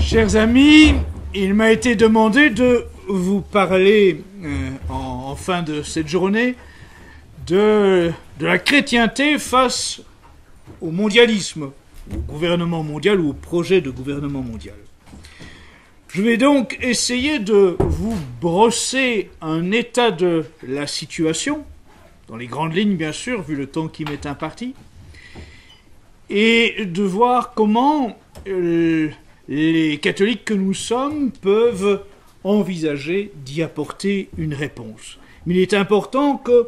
Chers amis, il m'a été demandé de vous parler en fin de cette journée de la chrétienté face au mondialisme, au gouvernement mondial ou au projet de gouvernement mondial. Je vais donc essayer de vous brosser un état de la situation, dans les grandes lignes bien sûr, vu le temps qui m'est imparti, et de voir comment les catholiques que nous sommes peuvent envisager d'y apporter une réponse. Mais il est important que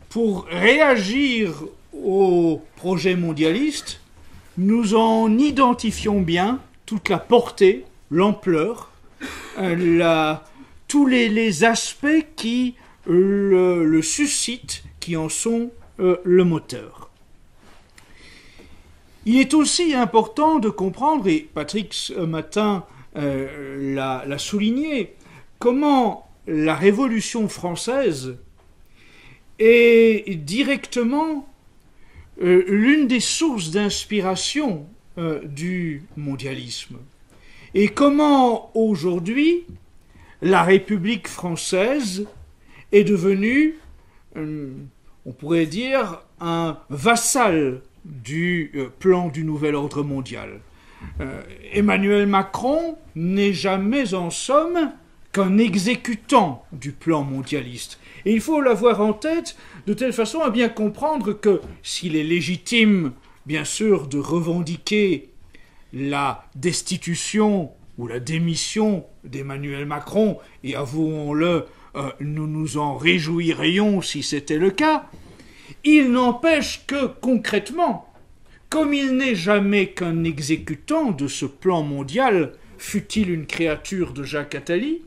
pour réagir au projet mondialiste, nous en identifions bien toute la portée, l'ampleur, tous les aspects qui le suscitent, qui en sont le moteur. Il est aussi important de comprendre, et Patrick ce matin l'a souligné, comment la Révolution française est directement l'une des sources d'inspiration du mondialisme. Et comment aujourd'hui la République française est devenue, on pourrait dire, un vassal du plan du nouvel ordre mondial. Emmanuel Macron n'est jamais en somme qu'un exécutant du plan mondialiste. Et il faut l'avoir en tête de telle façon à bien comprendre que s'il est légitime, bien sûr, de revendiquer la destitution ou la démission d'Emmanuel Macron, et avouons-le, nous nous en réjouirions si c'était le cas, il n'empêche que, concrètement, comme il n'est jamais qu'un exécutant de ce plan mondial, fût-il une créature de Jacques Attali,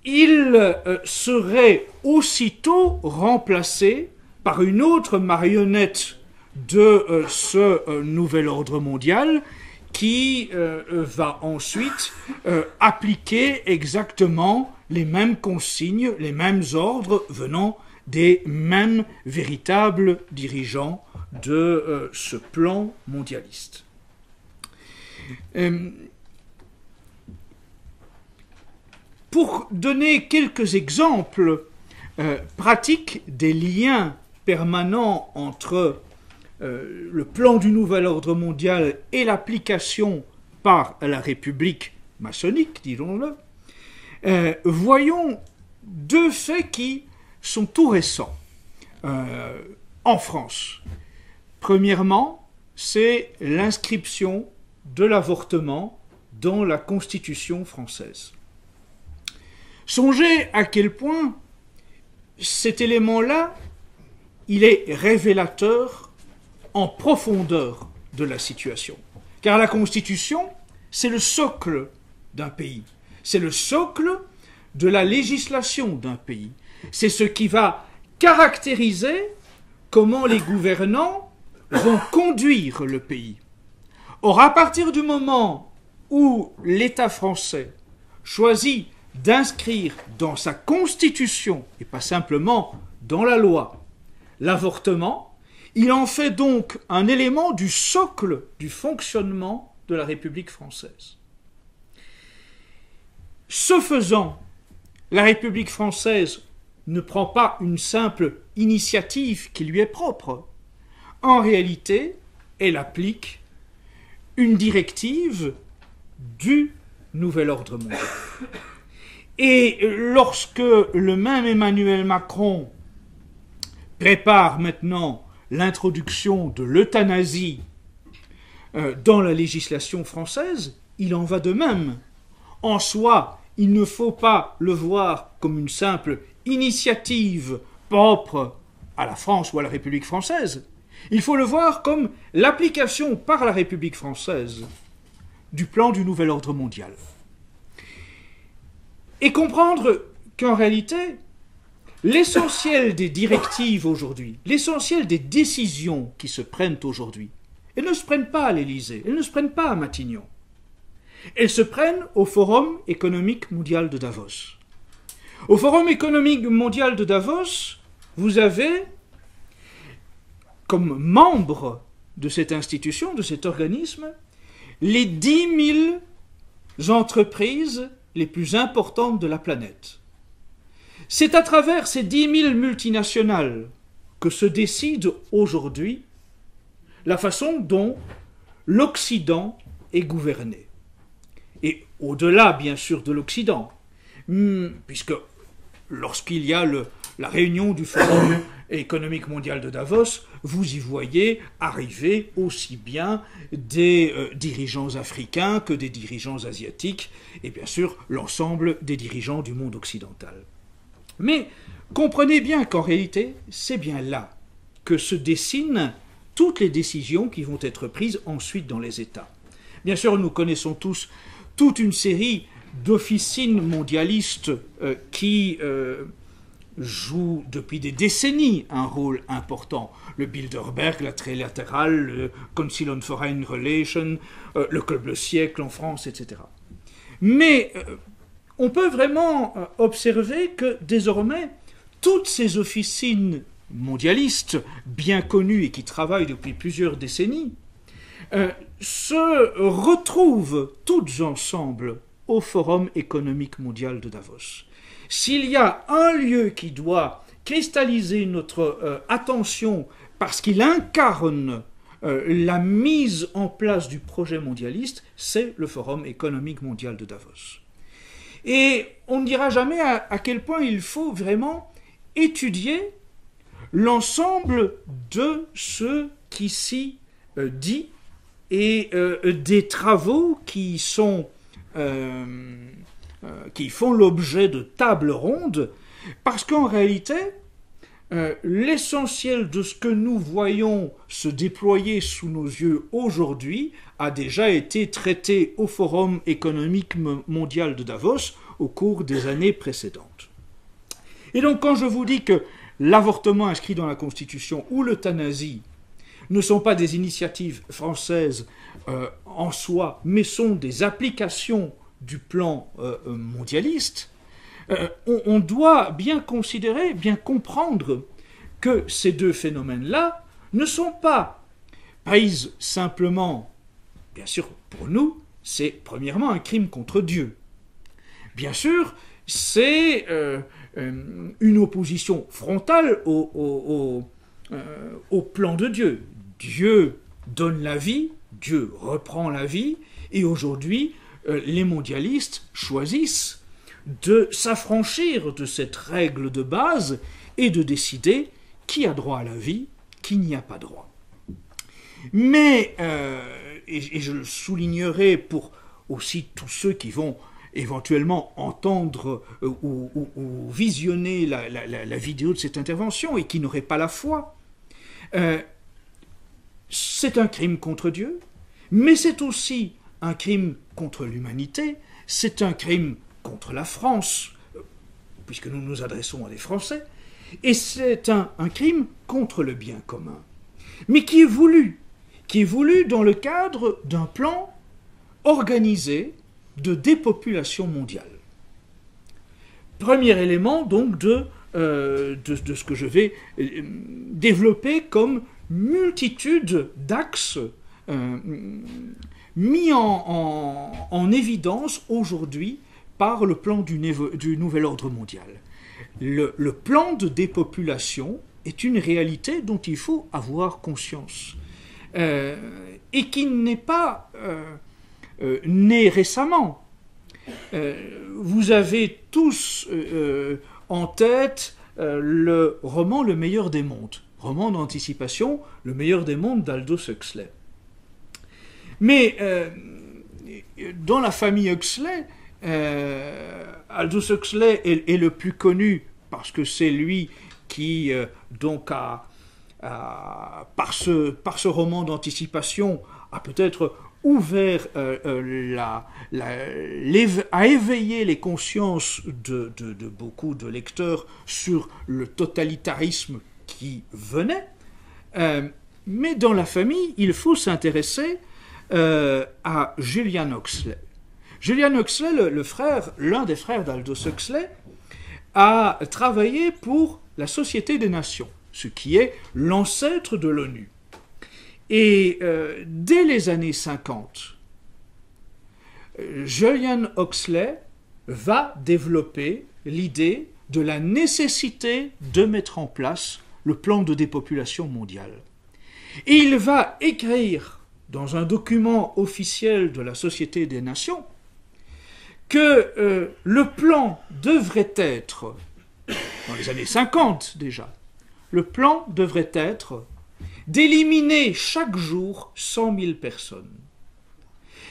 il serait aussitôt remplacé par une autre marionnette de ce nouvel ordre mondial qui va ensuite appliquer exactement les mêmes consignes, les mêmes ordres venant des mêmes véritables dirigeants de ce plan mondialiste. Pour donner quelques exemples pratiques des liens permanents entre le plan du nouvel ordre mondial et l'application par la République maçonnique, disons-le, voyons deux faits qui sont tout récents en France. Premièrement, c'est l'inscription de l'avortement dans la Constitution française. Songez à quel point cet élément-là, il est révélateur en profondeur de la situation. Car la Constitution, c'est le socle d'un pays. C'est le socle de la législation d'un pays. C'est ce qui va caractériser comment les gouvernants vont conduire le pays. Or, à partir du moment où l'État français choisit d'inscrire dans sa constitution, et pas simplement dans la loi, l'avortement, il en fait donc un élément du socle du fonctionnement de la République française. Ce faisant, la République française ne prend pas une simple initiative qui lui est propre. En réalité, elle applique une directive du nouvel ordre mondial. Et lorsque le même Emmanuel Macron prépare maintenant l'introduction de l'euthanasie dans la législation française, il en va de même. En soi, il ne faut pas le voir comme une simple initiative propre à la France ou à la République française. Il faut le voir comme l'application par la République française du plan du nouvel ordre mondial. Et comprendre qu'en réalité, l'essentiel des directives aujourd'hui, l'essentiel des décisions qui se prennent aujourd'hui, elles ne se prennent pas à l'Élysée, elles ne se prennent pas à Matignon. Elles se prennent au Forum économique mondial de Davos. Au Forum économique mondial de Davos, vous avez, comme membre de cette institution, de cet organisme, les 10 000 entreprises les plus importantes de la planète. C'est à travers ces 10 000 multinationales que se décide aujourd'hui la façon dont l'Occident est gouverné. Et au-delà, bien sûr, de l'Occident, puisque lorsqu'il y a la réunion du Forum économique mondial de Davos, vous y voyez arriver aussi bien des dirigeants africains que des dirigeants asiatiques, et bien sûr l'ensemble des dirigeants du monde occidental. Mais comprenez bien qu'en réalité, c'est bien là que se dessinent toutes les décisions qui vont être prises ensuite dans les États. Bien sûr, nous connaissons tous toute une série d'officines mondialistes qui jouent depuis des décennies un rôle important. Le Bilderberg, la Trilatérale, le Council on Foreign Relations, le Club Le Siècle en France, etc. Mais on peut vraiment observer que désormais, toutes ces officines mondialistes, bien connues et qui travaillent depuis plusieurs décennies, se retrouvent toutes ensemble au Forum économique mondial de Davos. S'il y a un lieu qui doit cristalliser notre attention parce qu'il incarne la mise en place du projet mondialiste, c'est le Forum économique mondial de Davos. Et on ne dira jamais à quel point il faut vraiment étudier l'ensemble de ce qui s'y dit et des travaux qui font l'objet de tables rondes, parce qu'en réalité, l'essentiel de ce que nous voyons se déployer sous nos yeux aujourd'hui a déjà été traité au Forum économique mondial de Davos au cours des années précédentes. Et donc quand je vous dis que l'avortement inscrit dans la Constitution ou l'euthanasie ne sont pas des initiatives françaises en soi, mais sont des applications du plan mondialiste, on doit bien considérer, bien comprendre que ces deux phénomènes-là ne sont pas prises simplement, bien sûr pour nous, c'est premièrement un crime contre Dieu. Bien sûr, c'est une opposition frontale au plan de Dieu. Dieu donne la vie, Dieu reprend la vie, et aujourd'hui, les mondialistes choisissent de s'affranchir de cette règle de base et de décider qui a droit à la vie, qui n'y a pas droit. Mais, et je le soulignerai pour aussi tous ceux qui vont éventuellement entendre ou visionner la vidéo de cette intervention et qui n'auraient pas la foi, c'est un crime contre Dieu, mais c'est aussi un crime contre l'humanité, c'est un crime contre la France, puisque nous nous adressons à des Français, et c'est un crime contre le bien commun, mais qui est voulu dans le cadre d'un plan organisé de dépopulation mondiale. Premier élément donc de ce que je vais développer comme multitude d'axes mis en évidence aujourd'hui par le plan du nouvel ordre mondial. Le plan de dépopulation est une réalité dont il faut avoir conscience et qui n'est pas né récemment. Vous avez tous en tête le roman Le meilleur des mondes, roman d'anticipation, Le meilleur des mondes d'Aldous Huxley. Mais dans la famille Huxley, Aldous Huxley est le plus connu parce que c'est lui qui donc par ce roman d'anticipation a peut-être ouvert à éveiller les consciences de beaucoup de lecteurs sur le totalitarisme qui venait. Mais dans la famille, il faut s'intéresser à Julian Huxley. Julian Huxley, l'un des frères d'Aldous Huxley, a travaillé pour la Société des Nations, ce qui est l'ancêtre de l'ONU. Et dès les années 50, Julian Huxley va développer l'idée de la nécessité de mettre en place le plan de dépopulation mondiale. Et il va écrire dans un document officiel de la Société des Nations que le plan devrait être, dans les années 50 déjà, le plan devrait être d'éliminer chaque jour 100 000 personnes.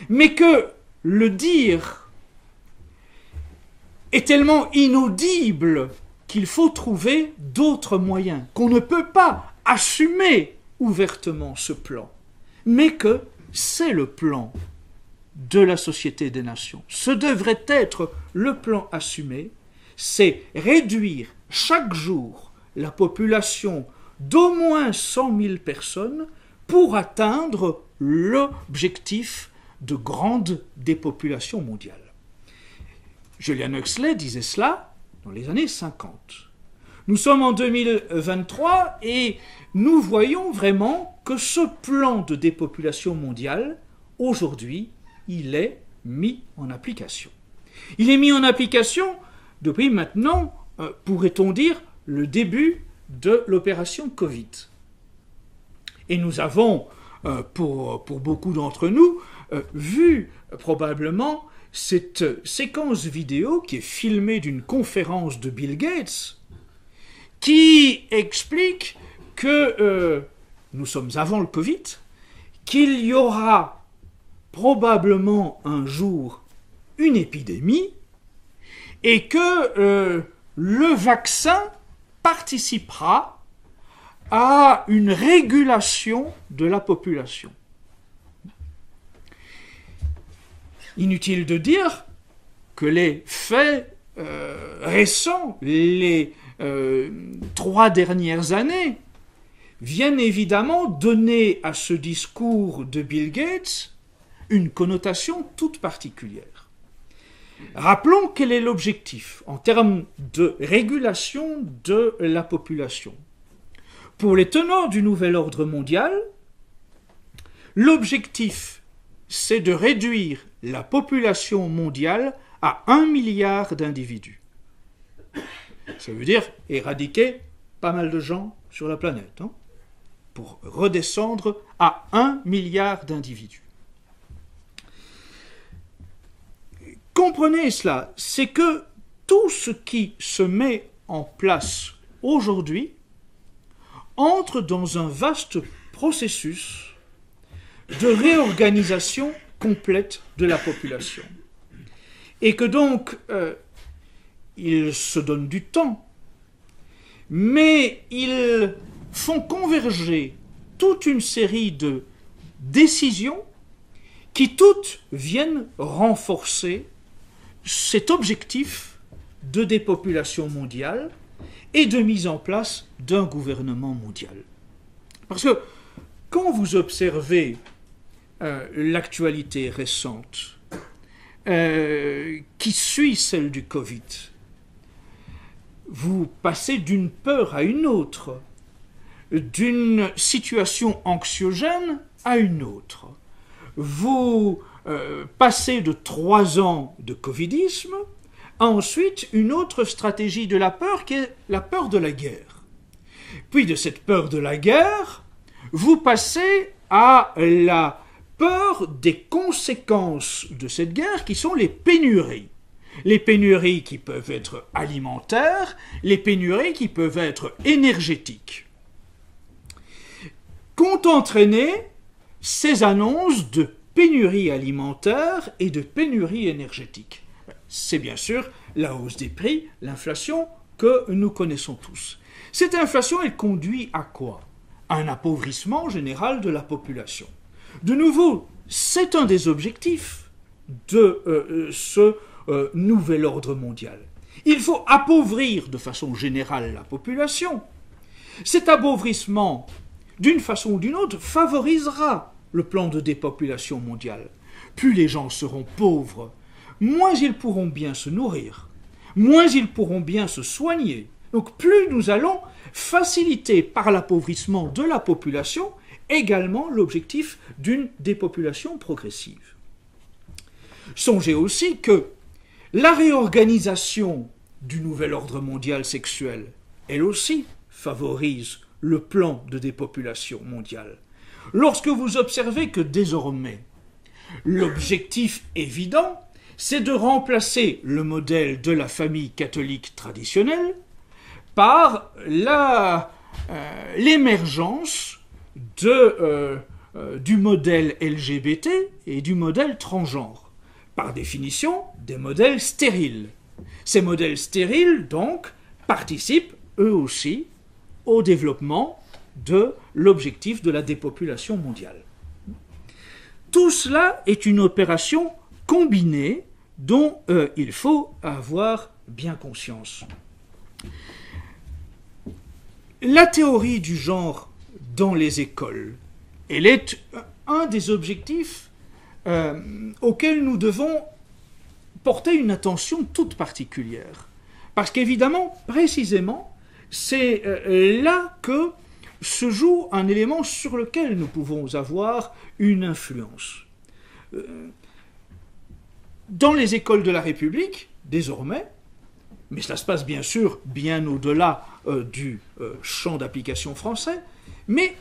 Mais que le dire est tellement inaudible qu'il faut trouver d'autres moyens, qu'on ne peut pas assumer ouvertement ce plan, mais que c'est le plan de la Société des Nations. Ce devrait être le plan assumé, c'est réduire chaque jour la population d'au moins 100 000 personnes pour atteindre l'objectif de grande dépopulation mondiale. Julian Huxley disait cela dans les années 50. Nous sommes en 2023 et nous voyons vraiment que ce plan de dépopulation mondiale, aujourd'hui, il est mis en application. Il est mis en application depuis maintenant, pourrait-on dire, le début de l'opération Covid. Et nous avons, pour beaucoup d'entre nous, vu probablement cette séquence vidéo qui est filmée d'une conférence de Bill Gates qui explique que nous sommes avant le Covid, qu'il y aura probablement un jour une épidémie et que le vaccin participera à une régulation de la population. Inutile de dire que les faits récents, les 3 dernières années, viennent évidemment donner à ce discours de Bill Gates une connotation toute particulière. Rappelons quel est l'objectif en termes de régulation de la population. Pour les tenants du nouvel ordre mondial, l'objectif, c'est de réduire la population mondiale à 1 milliard d'individus. Ça veut dire éradiquer pas mal de gens sur la planète, hein, pour redescendre à 1 milliard d'individus. Comprenez cela, c'est que tout ce qui se met en place aujourd'hui entre dans un vaste processus de réorganisation complète de la population. Et que donc, ils se donnent du temps, mais ils font converger toute une série de décisions qui toutes viennent renforcer cet objectif de dépopulation mondiale et de mise en place d'un gouvernement mondial. Parce que quand vous observez l'actualité récente qui suit celle du Covid, vous passez d'une peur à une autre, d'une situation anxiogène à une autre. Vous passez de 3 ans de covidisme à ensuite une autre stratégie de la peur qui est la peur de la guerre. Puis de cette peur de la guerre, vous passez à la peur des conséquences de cette guerre qui sont les pénuries. Les pénuries qui peuvent être alimentaires, les pénuries qui peuvent être énergétiques. Qu'ont entraîné ces annonces de pénurie alimentaire et de pénurie énergétique? C'est bien sûr la hausse des prix, l'inflation que nous connaissons tous. Cette inflation, elle conduit à quoi? À un appauvrissement général de la population. De nouveau, c'est un des objectifs de ce nouvel ordre mondial. Il faut appauvrir de façon générale la population. Cet appauvrissement, d'une façon ou d'une autre, favorisera le plan de dépopulation mondiale. Plus les gens seront pauvres, moins ils pourront bien se nourrir, moins ils pourront bien se soigner. Donc plus nous allons faciliter par l'appauvrissement de la population également l'objectif d'une dépopulation progressive. Songez aussi que la réorganisation du nouvel ordre mondial sexuel, elle aussi, favorise le plan de dépopulation mondiale. Lorsque vous observez que désormais, l'objectif évident, c'est de remplacer le modèle de la famille catholique traditionnelle par l'émergence du modèle LGBT et du modèle transgenre. Par définition, des modèles stériles. Ces modèles stériles, donc, participent, eux aussi, au développement de l'objectif de la dépopulation mondiale. Tout cela est une opération combinée dont il faut avoir bien conscience. La théorie du genre dans les écoles, elle est un des objectifs auxquels nous devons porter une attention toute particulière. Parce qu'évidemment, précisément, c'est là que se joue un élément sur lequel nous pouvons avoir une influence. Dans les écoles de la République, désormais, mais cela se passe bien sûr bien au-delà du champ d'application français, mais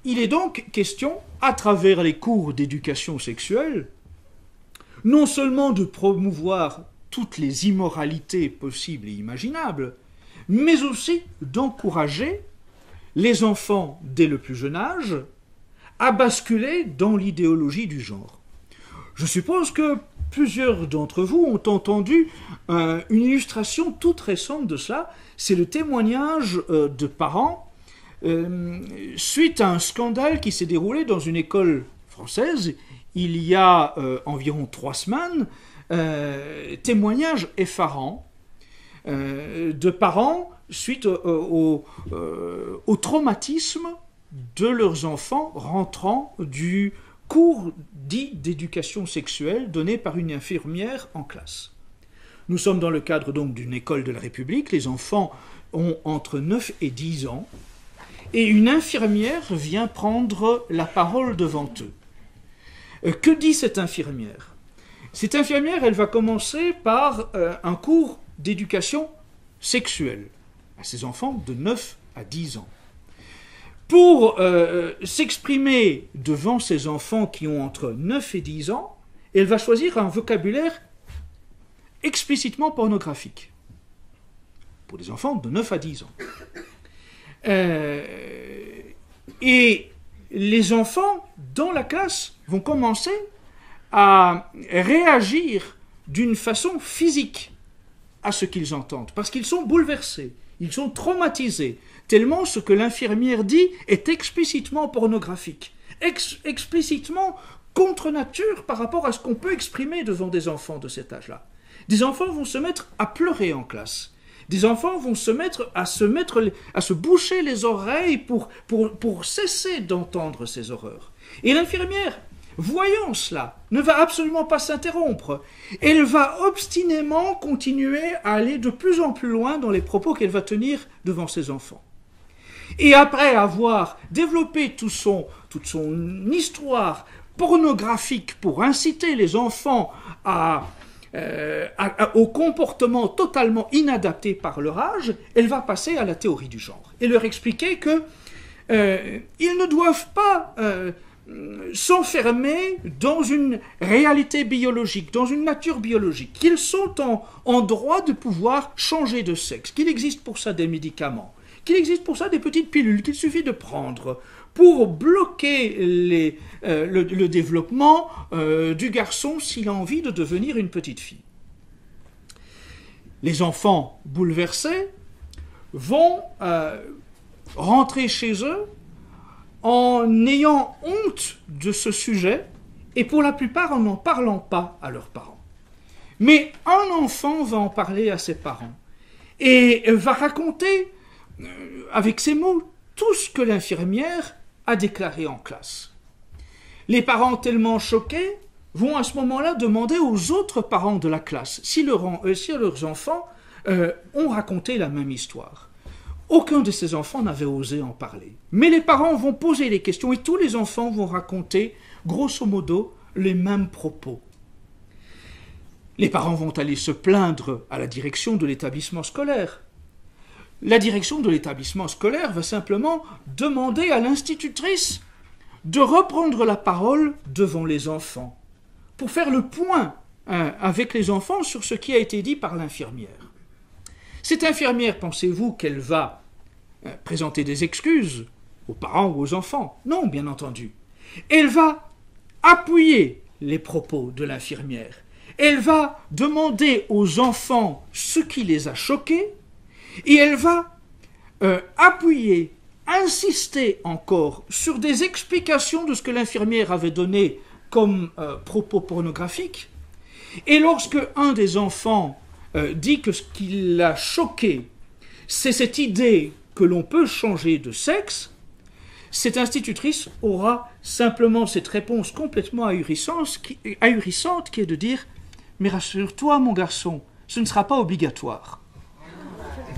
il est donc question, à travers les cours d'éducation sexuelle, non seulement de promouvoir toutes les immoralités possibles et imaginables, mais aussi d'encourager les enfants, dès le plus jeune âge, à basculer dans l'idéologie du genre. Je suppose que plusieurs d'entre vous ont entendu une illustration toute récente de cela. C'est le témoignage de parents suite à un scandale qui s'est déroulé dans une école française il y a environ 3 semaines. Témoignage effarant de parents suite au traumatisme de leurs enfants rentrant du cours dit d'éducation sexuelle donné par une infirmière en classe. Nous sommes dans le cadre donc d'une école de la République, les enfants ont entre 9 et 10 ans, et une infirmière vient prendre la parole devant eux. Que dit cette infirmière ? Cette infirmière, elle va commencer par un cours d'éducation sexuelle à ses enfants de 9 à 10 ans. Pour s'exprimer devant ces enfants qui ont entre 9 et 10 ans, elle va choisir un vocabulaire explicitement pornographique. Pour des enfants de 9 à 10 ans. Et les enfants, dans la classe, vont commencer à réagir d'une façon physique à ce qu'ils entendent, parce qu'ils sont bouleversés, ils sont traumatisés, tellement ce que l'infirmière dit est explicitement pornographique, explicitement contre nature par rapport à ce qu'on peut exprimer devant des enfants de cet âge-là. Des enfants vont se mettre à pleurer en classe. Des enfants vont se mettre à se boucher les oreilles pour cesser d'entendre ces horreurs. Et l'infirmière, voyant cela, ne va absolument pas s'interrompre. Elle va obstinément continuer à aller de plus en plus loin dans les propos qu'elle va tenir devant ses enfants. Et après avoir développé toute son histoire pornographique pour inciter les enfants au comportement totalement inadapté par leur âge, elle va passer à la théorie du genre et leur expliquer que ils ne doivent pas s'enfermer dans une réalité biologique, dans une nature biologique, qu'ils sont en droit de pouvoir changer de sexe, qu'il existe pour ça des médicaments, qu'il existe pour ça des petites pilules qu'il suffit de prendre pour bloquer le développement du garçon s'il a envie de devenir une petite fille. Les enfants bouleversés vont rentrer chez eux en ayant honte de ce sujet et pour la plupart en n'en parlant pas à leurs parents. Mais un enfant va en parler à ses parents et va raconter avec ses mots tout ce que l'infirmière a déclaré en classe. Les parents tellement choqués vont à ce moment-là demander aux autres parents de la classe si leurs enfants ont raconté la même histoire. Aucun de ces enfants n'avait osé en parler. Mais les parents vont poser les questions et tous les enfants vont raconter, grosso modo, les mêmes propos. Les parents vont aller se plaindre à la direction de l'établissement scolaire. La direction de l'établissement scolaire va simplement demander à l'institutrice de reprendre la parole devant les enfants pour faire le point avec les enfants sur ce qui a été dit par l'infirmière. Cette infirmière, pensez-vous qu'elle va présenter des excuses aux parents ou aux enfants? Non, bien entendu. Elle va appuyer les propos de l'infirmière. Elle va demander aux enfants ce qui les a choqués et elle va appuyer, insister encore sur des explications de ce que l'infirmière avait donné comme propos pornographiques. Et lorsque un des enfants dit que ce qui l'a choqué, c'est cette idée que l'on peut changer de sexe, cette institutrice aura simplement cette réponse complètement ahurissante qui est de dire « Mais rassure-toi, mon garçon, ce ne sera pas obligatoire. »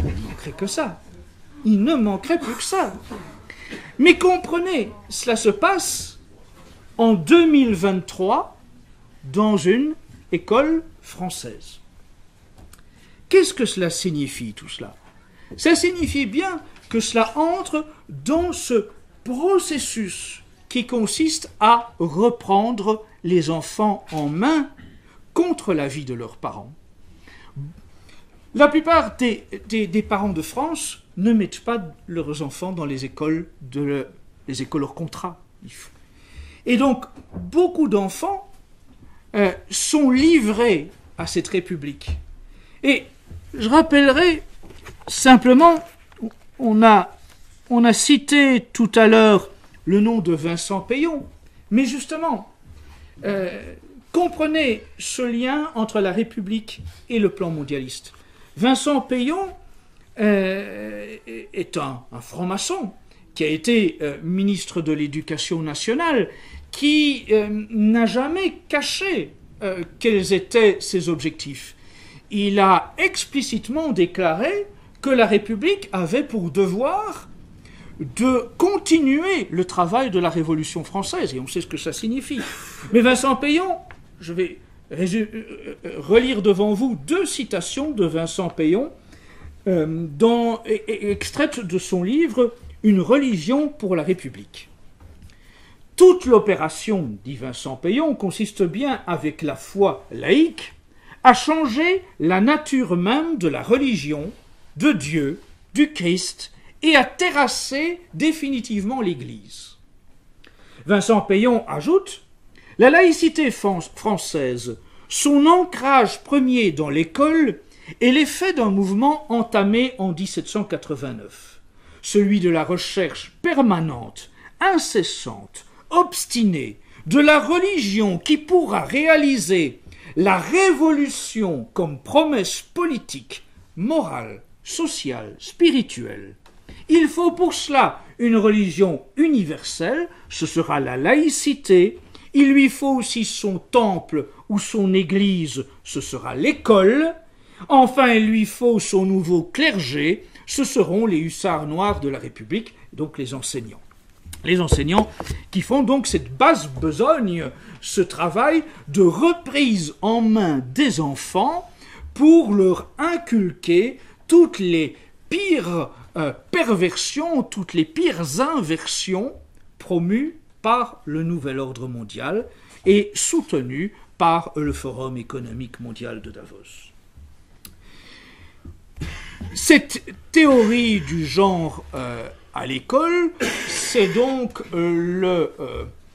Il ne manquerait que ça. Il ne manquerait plus que ça. Mais comprenez, cela se passe en 2023 dans une école française. Qu'est-ce que cela signifie, tout cela? Ça signifie bien que cela entre dans ce processus qui consiste à reprendre les enfants en main contre l'avis de leurs parents. La plupart des parents de France ne mettent pas leurs enfants dans les écoles hors contrat. Et donc, beaucoup d'enfants sont livrés à cette République. Et je rappellerai simplement, on a cité tout à l'heure le nom de Vincent Peillon, mais justement, comprenez ce lien entre la République et le plan mondialiste. Vincent Peillon est un franc-maçon qui a été ministre de l'Éducation nationale, qui n'a jamais caché quels étaient ses objectifs. Il a explicitement déclaré que la République avait pour devoir de continuer le travail de la Révolution française, et on sait ce que ça signifie. Mais Vincent Peillon, je vais relire devant vous 2 citations de Vincent Peillon, extraites de son livre « Une religion pour la République ». Toute l'opération, dit Vincent Peillon, consiste bien, avec la foi laïque, à changer la nature même de la religion, de Dieu, du Christ, et à terrasser définitivement l'Église. Vincent Peillon ajoute « La laïcité française, son ancrage premier dans l'école est l'effet d'un mouvement entamé en 1789, celui de la recherche permanente, incessante, obstinée, de la religion qui pourra réaliser la révolution comme promesse politique, morale, sociale, spirituelle. Il faut pour cela une religion universelle, ce sera la laïcité. Il lui faut aussi son temple ou son église, ce sera l'école. Enfin, il lui faut son nouveau clergé, ce seront les hussards noirs de la République, donc les enseignants. Les enseignants qui font donc cette basse besogne, ce travail de reprise en main des enfants pour leur inculquer toutes les pires perversions, toutes les pires inversions promues par le nouvel ordre mondial et soutenues par le Forum économique mondial de Davos. Cette théorie du genre à l'école, c'est donc le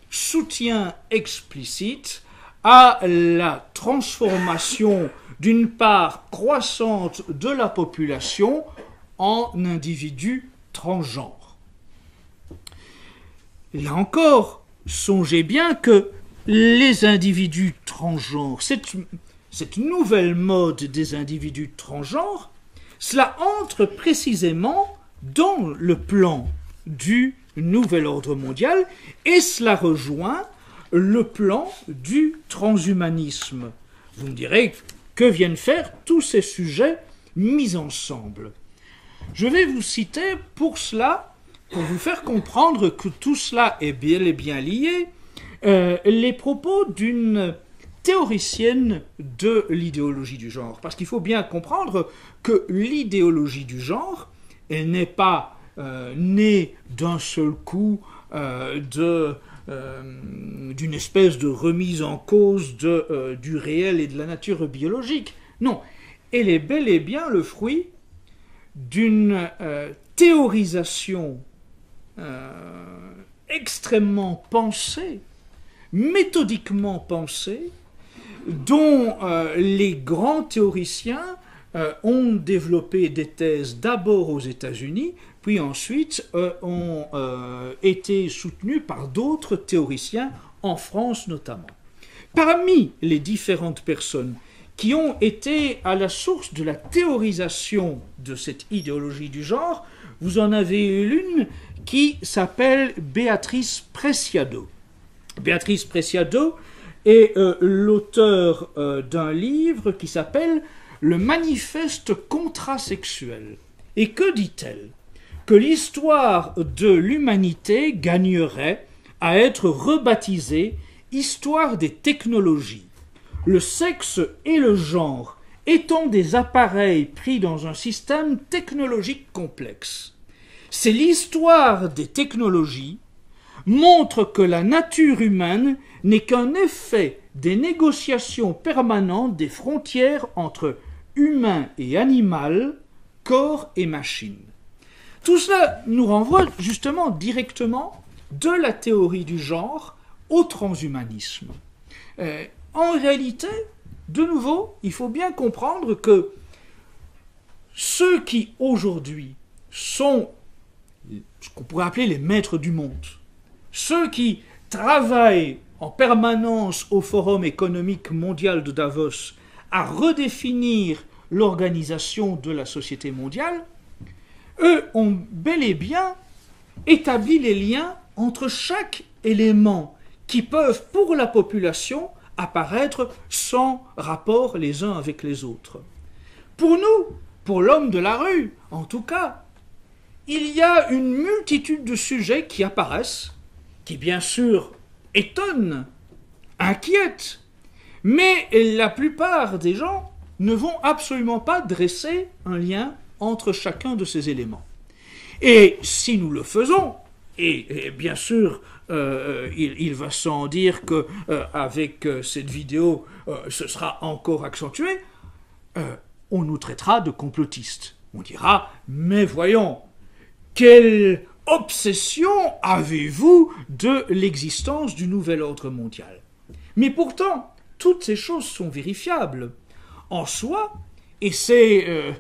soutien explicite à la transformation d'une part croissante de la population en individus transgenres. Là encore, songez bien que les individus transgenres, cette nouvelle mode des individus transgenres, cela entre précisément dans le plan du nouvel ordre mondial et cela rejoint le plan du transhumanisme. Vous me direz, que viennent faire tous ces sujets mis ensemble? Je vais vous citer pour cela, pour vous faire comprendre que tout cela est bel et bien lié, les propos d'une théoricienne de l'idéologie du genre. Parce qu'il faut bien comprendre que l'idéologie du genre, elle n'est pas née d'un seul coup d'une espèce de remise en cause du réel et de la nature biologique. Non, elle est bel et bien le fruit d'une théorisation extrêmement pensée, méthodiquement pensée, dont les grands théoriciens ont développé des thèses d'abord aux États-Unis, puis ensuite ont été soutenus par d'autres théoriciens, en France notamment. Parmi les différentes personnes qui ont été à la source de la théorisation de cette idéologie du genre, vous en avez l'une qui s'appelle Béatrice Preciado. Béatrice Preciado est l'auteur d'un livre qui s'appelle « Le manifeste contrasexuel ». Et que dit-elle? Que l'histoire de l'humanité gagnerait à être rebaptisée « Histoire des technologies ». Le sexe et le genre étant des appareils pris dans un système technologique complexe. C'est l'histoire des technologies montre que la nature humaine n'est qu'un effet des négociations permanentes des frontières entre humain et animal, corps et machine. Tout cela nous renvoie justement directement de la théorie du genre au transhumanisme. En réalité, de nouveau, il faut bien comprendre que ceux qui aujourd'hui sont ce qu'on pourrait appeler les maîtres du monde, ceux qui travaillent en permanence au Forum économique mondial de Davos à redéfinir l'organisation de la société mondiale, eux ont bel et bien établi les liens entre chaque élément qui peuvent, pour la population, apparaître sans rapport les uns avec les autres. Pour nous, pour l'homme de la rue, en tout cas, il y a une multitude de sujets qui apparaissent, qui bien sûr étonnent, inquiètent, mais la plupart des gens ne vont absolument pas dresser un lien entre chacun de ces éléments. Et si nous le faisons, et bien sûr, il va sans dire qu'avec cette vidéo, ce sera encore accentué, on nous traitera de complotistes. On dira, mais voyons, quelle obsession avez-vous de l'existence du nouvel ordre mondial? Mais pourtant, toutes ces choses sont vérifiables en soi, et c'est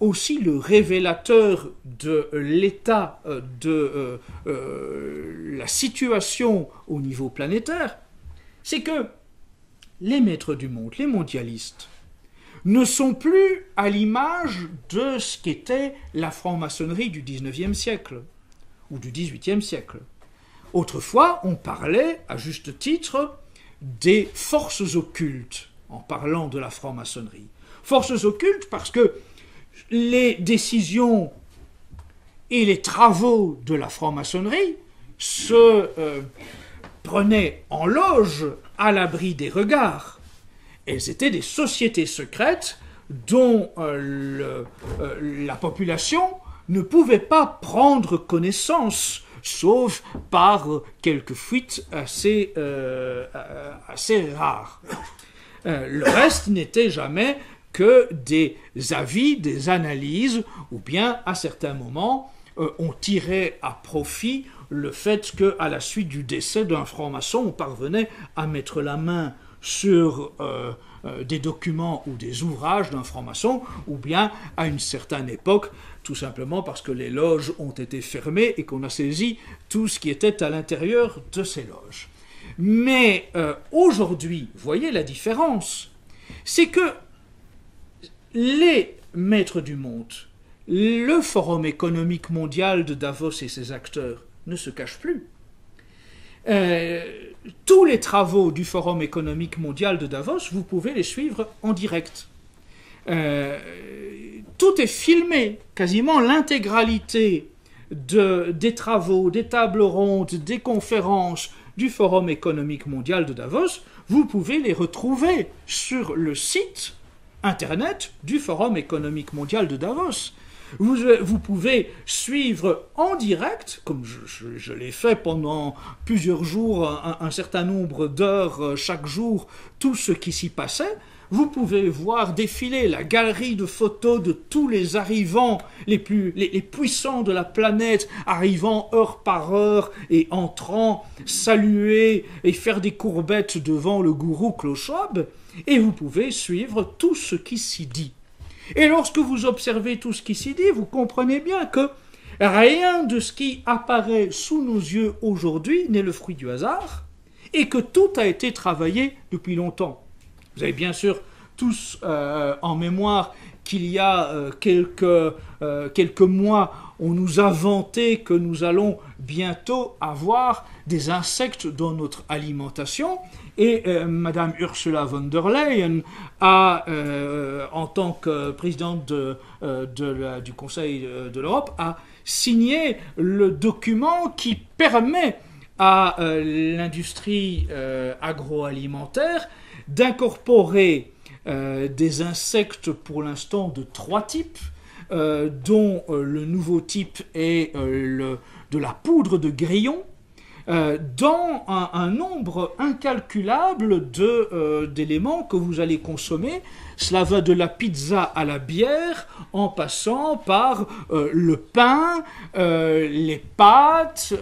aussi le révélateur de l'état de la situation au niveau planétaire, c'est que les maîtres du monde, les mondialistes, ne sont plus à l'image de ce qu'était la franc-maçonnerie du XIXe siècle ou du XVIIIe siècle. Autrefois, on parlait, à juste titre, des forces occultes en parlant de la franc-maçonnerie. Forces occultes parce que les décisions et les travaux de la franc-maçonnerie se prenaient en loge à l'abri des regards. Elles étaient des sociétés secrètes dont la population ne pouvait pas prendre connaissance, sauf par quelques fuites assez rares. Le reste n'était jamais que des avis, des analyses, ou bien, à certains moments, on tirait à profit le fait qu'à la suite du décès d'un franc-maçon, on parvenait à mettre la main sur des documents ou des ouvrages d'un franc-maçon, ou bien à une certaine époque, tout simplement parce que les loges ont été fermées et qu'on a saisi tout ce qui était à l'intérieur de ces loges. Mais aujourd'hui, voyez la différence, c'est que les maîtres du monde, le Forum économique mondial de Davos et ses acteurs ne se cachent plus. Tous les travaux du Forum économique mondial de Davos, vous pouvez les suivre en direct. Tout est filmé, quasiment l'intégralité des travaux, des tables rondes, des conférences du Forum économique mondial de Davos, vous pouvez les retrouver sur le site Internet du Forum économique mondial de Davos. Vous pouvez suivre en direct, comme je l'ai fait pendant plusieurs jours, un certain nombre d'heures chaque jour, tout ce qui s'y passait. Vous pouvez voir défiler la galerie de photos de tous les arrivants les puissants de la planète, arrivant heure par heure et entrant, saluer et faire des courbettes devant le gourou Klaus Schwab. Et vous pouvez suivre tout ce qui s'y dit. Et lorsque vous observez tout ce qui s'y dit, vous comprenez bien que rien de ce qui apparaît sous nos yeux aujourd'hui n'est le fruit du hasard, et que tout a été travaillé depuis longtemps. Vous avez bien sûr tous en mémoire qu'il y a quelques mois, on nous a vanté que nous allons bientôt avoir des insectes dans notre alimentation, et Madame Ursula von der Leyen a, en tant que présidente du Conseil de l'Europe, a signé le document qui permet à l'industrie agroalimentaire d'incorporer des insectes pour l'instant de 3 types, dont le nouveau type est de la poudre de grillon, dans un nombre incalculable d'éléments que vous allez consommer. Cela va de la pizza à la bière, en passant par le pain, les pâtes,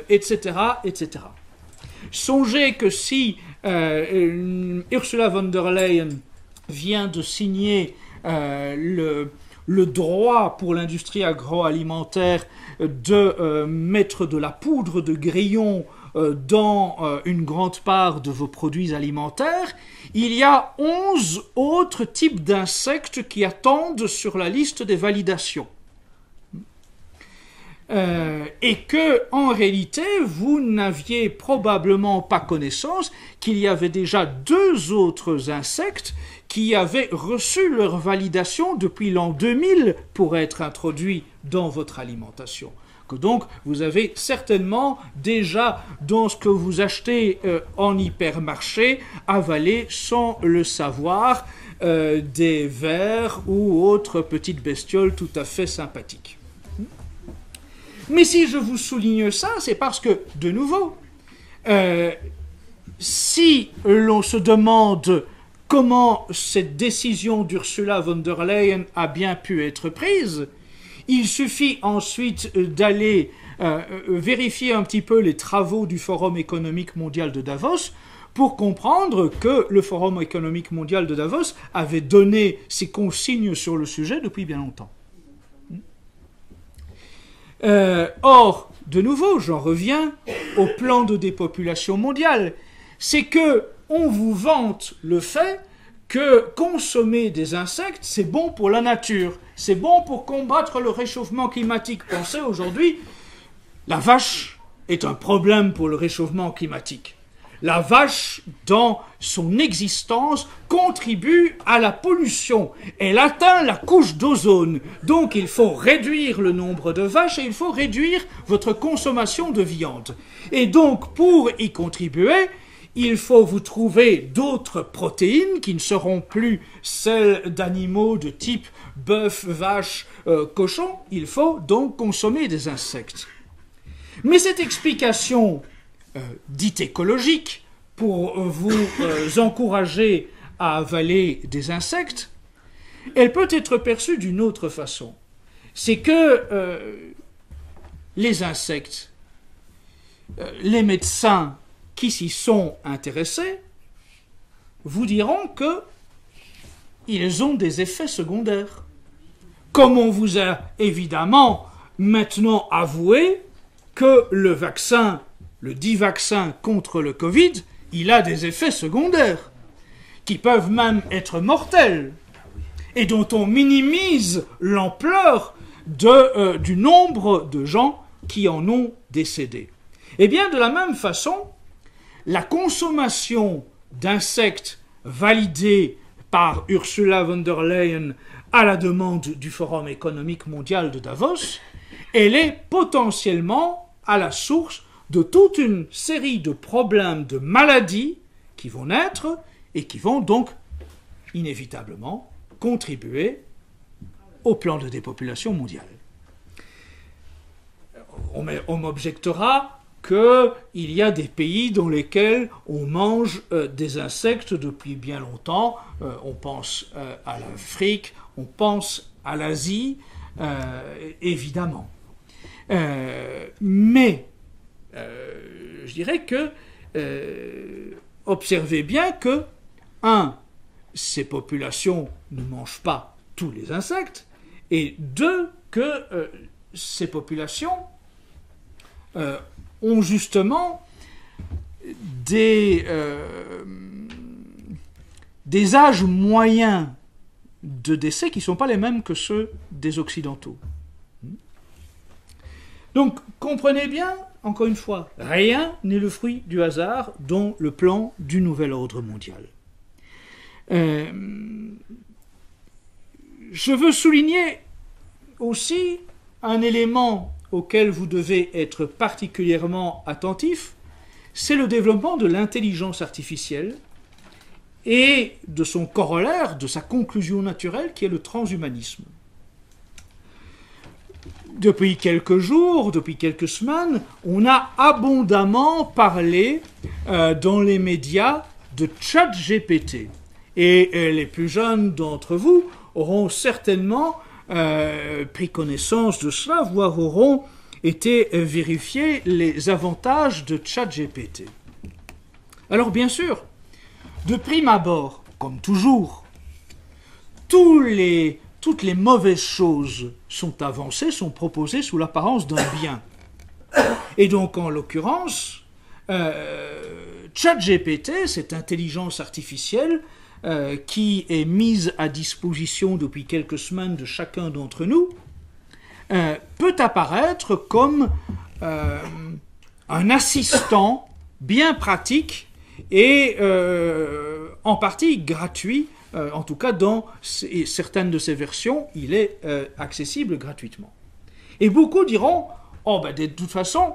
etc., etc. Songez que si Ursula von der Leyen vient de signer le droit pour l'industrie agroalimentaire de mettre de la poudre de grillon dans une grande part de vos produits alimentaires, il y a 11 autres types d'insectes qui attendent sur la liste des validations. Et que, en réalité, vous n'aviez probablement pas connaissance qu'il y avait déjà 2 autres insectes qui avaient reçu leur validation depuis l'an 2000 pour être introduits dans votre alimentation. Que donc, vous avez certainement déjà, dans ce que vous achetez en hypermarché, avalé sans le savoir des vers ou autres petites bestioles tout à fait sympathiques. Mais si je vous souligne ça, c'est parce que, de nouveau, si l'on se demande comment cette décision d'Ursula von der Leyen a bien pu être prise, il suffit ensuite d'aller vérifier un petit peu les travaux du Forum économique mondial de Davos pour comprendre que le Forum économique mondial de Davos avait donné ses consignes sur le sujet depuis bien longtemps. Or, de nouveau, j'en reviens au plan de dépopulation mondiale. C'est que on vous vante le fait que consommer des insectes, c'est bon pour la nature, c'est bon pour combattre le réchauffement climatique. Pensez aujourd'hui, la vache est un problème pour le réchauffement climatique. La vache, dans son existence, contribue à la pollution. Elle atteint la couche d'ozone. Donc il faut réduire le nombre de vaches et il faut réduire votre consommation de viande. Et donc, pour y contribuer, il faut vous trouver d'autres protéines qui ne seront plus celles d'animaux de type bœuf, vache, cochon. Il faut donc consommer des insectes. Mais cette explication dite écologique, pour vous encourager à avaler des insectes, elle peut être perçue d'une autre façon. C'est que les insectes, les médecins qui s'y sont intéressés, vous diront qu'ils ont des effets secondaires. Comme on vous a évidemment maintenant avoué que le vaccin, le dit vaccin contre le Covid, il a des effets secondaires, qui peuvent même être mortels, et dont on minimise l'ampleur du nombre de gens qui en ont décédé. Eh bien, de la même façon, la consommation d'insectes validés par Ursula von der Leyen à la demande du Forum économique mondial de Davos, elle est potentiellement à la source de toute une série de problèmes, de maladies qui vont naître et qui vont donc inévitablement contribuer au plan de dépopulation mondiale. On m'objectera qu'il y a des pays dans lesquels on mange des insectes depuis bien longtemps. On pense à l'Afrique, on pense à l'Asie, évidemment. Mais je dirais que observez bien que, ces populations ne mangent pas tous les insectes, et deux, que ces populations ont justement des âges moyens de décès qui ne sont pas les mêmes que ceux des Occidentaux. Donc, comprenez bien, encore une fois, rien n'est le fruit du hasard dans le plan du nouvel ordre mondial. Je veux souligner aussi un élément auquel vous devez être particulièrement attentif, c'est le développement de l'intelligence artificielle et de son corollaire, de sa conclusion naturelle, qui est le transhumanisme. Depuis quelques jours, depuis quelques semaines, on a abondamment parlé dans les médias de ChatGPT. Et les plus jeunes d'entre vous auront certainement pris connaissance de cela, voire auront été vérifier les avantages de ChatGPT. Alors bien sûr, de prime abord, comme toujours, toutes les mauvaises choses sont avancées, sont proposées sous l'apparence d'un bien. Et donc en l'occurrence, ChatGPT, cette intelligence artificielle, qui est mise à disposition depuis quelques semaines de chacun d'entre nous, peut apparaître comme un assistant bien pratique et en partie gratuit, en tout cas dans certaines de ces versions, il est accessible gratuitement. Et beaucoup diront, oh ben de toute façon,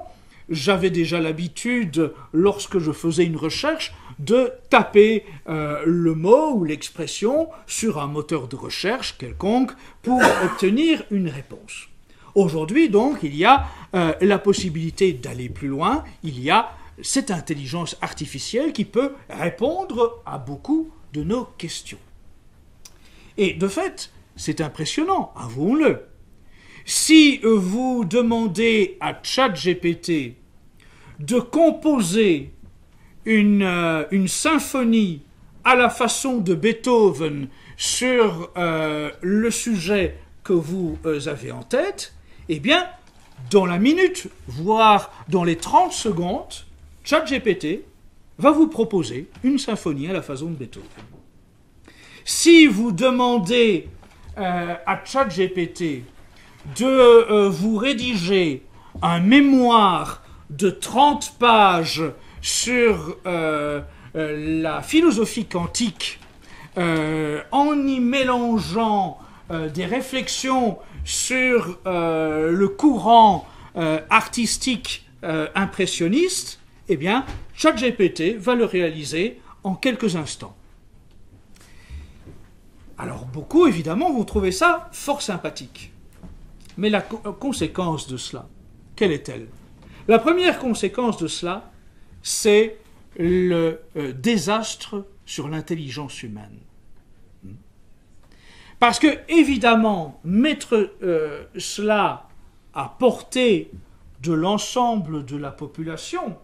j'avais déjà l'habitude, lorsque je faisais une recherche, de taper le mot ou l'expression sur un moteur de recherche quelconque pour obtenir une réponse. Aujourd'hui, donc, il y a la possibilité d'aller plus loin, il y a cette intelligence artificielle qui peut répondre à beaucoup de nos questions. Et de fait, c'est impressionnant, avouons-le. Si vous demandez à ChatGPT de composer une symphonie à la façon de Beethoven sur le sujet que vous avez en tête, eh bien, dans la minute, voire dans les 30 secondes, ChatGPT va vous proposer une symphonie à la façon de Beethoven. Si vous demandez à ChatGPT de vous rédiger un mémoire de 30 pages sur la philosophie quantique, en y mélangeant des réflexions sur le courant artistique impressionniste, eh bien, ChatGPT va le réaliser en quelques instants. Alors, beaucoup, évidemment, vont trouver ça fort sympathique. Mais la conséquence de cela, quelle est-elle? La première conséquence de cela, c'est le désastre sur l'intelligence humaine. Parce que, évidemment, mettre cela à portée de l'ensemble de la population,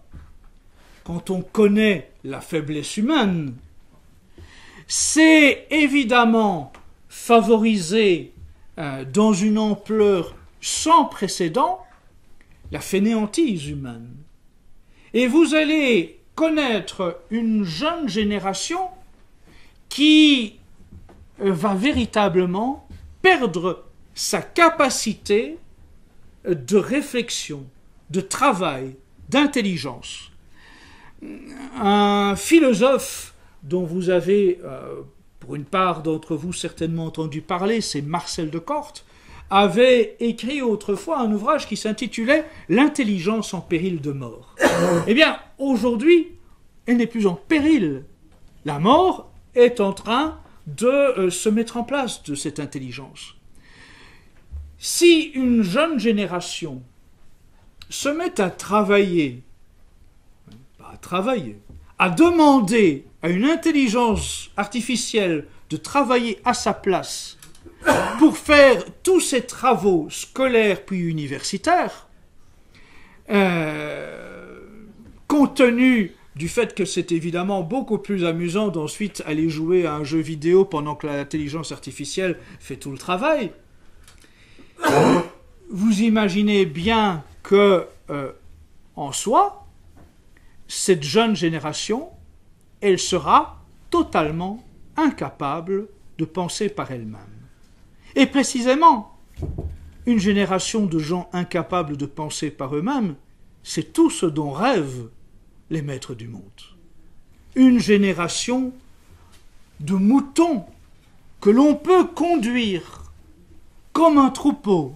quand on connaît la faiblesse humaine, c'est évidemment favoriser dans une ampleur sans précédent la fainéantise humaine. Et vous allez connaître une jeune génération qui va véritablement perdre sa capacité de réflexion, de travail, d'intelligence. Un philosophe dont vous avez, pour une part d'entre vous, certainement entendu parler, c'est Marcel de Corte, avait écrit autrefois un ouvrage qui s'intitulait « L'intelligence en péril de mort ». Eh bien, aujourd'hui, elle n'est plus en péril La mort est en train de se mettre en place de cette intelligence. Si une jeune génération se met à travailler, à demander à une intelligence artificielle de travailler à sa place pour faire tous ses travaux scolaires puis universitaires, compte tenu du fait que c'est évidemment beaucoup plus amusant d'ensuite aller jouer à un jeu vidéo pendant que l'intelligence artificielle fait tout le travail, vous imaginez bien que, en soi, cette jeune génération, elle sera totalement incapable de penser par elle-même. Et précisément, une génération de gens incapables de penser par eux-mêmes, c'est tout ce dont rêvent les maîtres du monde. Une génération de moutons que l'on peut conduire comme un troupeau,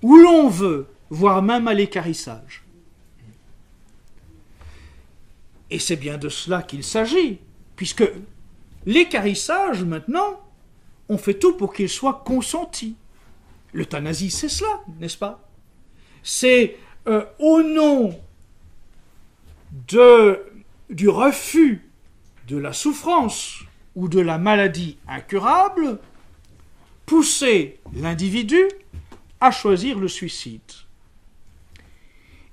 où l'on veut, voire même à l'équarrissage. Et c'est bien de cela qu'il s'agit, puisque l'équarrissage, maintenant, on fait tout pour qu'il soit consenti. L'euthanasie, c'est cela, n'est-ce pas? C'est au nom du refus de la souffrance ou de la maladie incurable, pousser l'individu à choisir le suicide.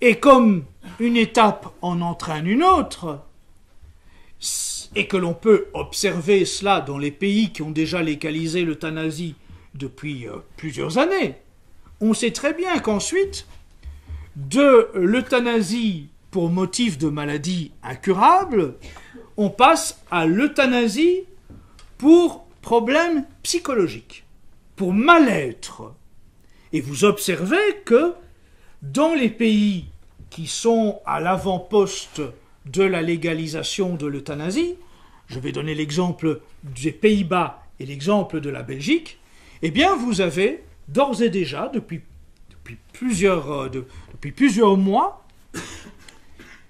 Et comme une étape en entraîne une autre, et que l'on peut observer cela dans les pays qui ont déjà légalisé l'euthanasie depuis plusieurs années, on sait très bien qu'ensuite, de l'euthanasie pour motif de maladie incurable, on passe à l'euthanasie pour problème psychologique, pour mal-être. Et vous observez que dans les pays qui sont à l'avant-poste de la légalisation de l'euthanasie, je vais donner l'exemple des Pays-Bas et l'exemple de la Belgique, eh bien vous avez d'ores et déjà, depuis plusieurs mois,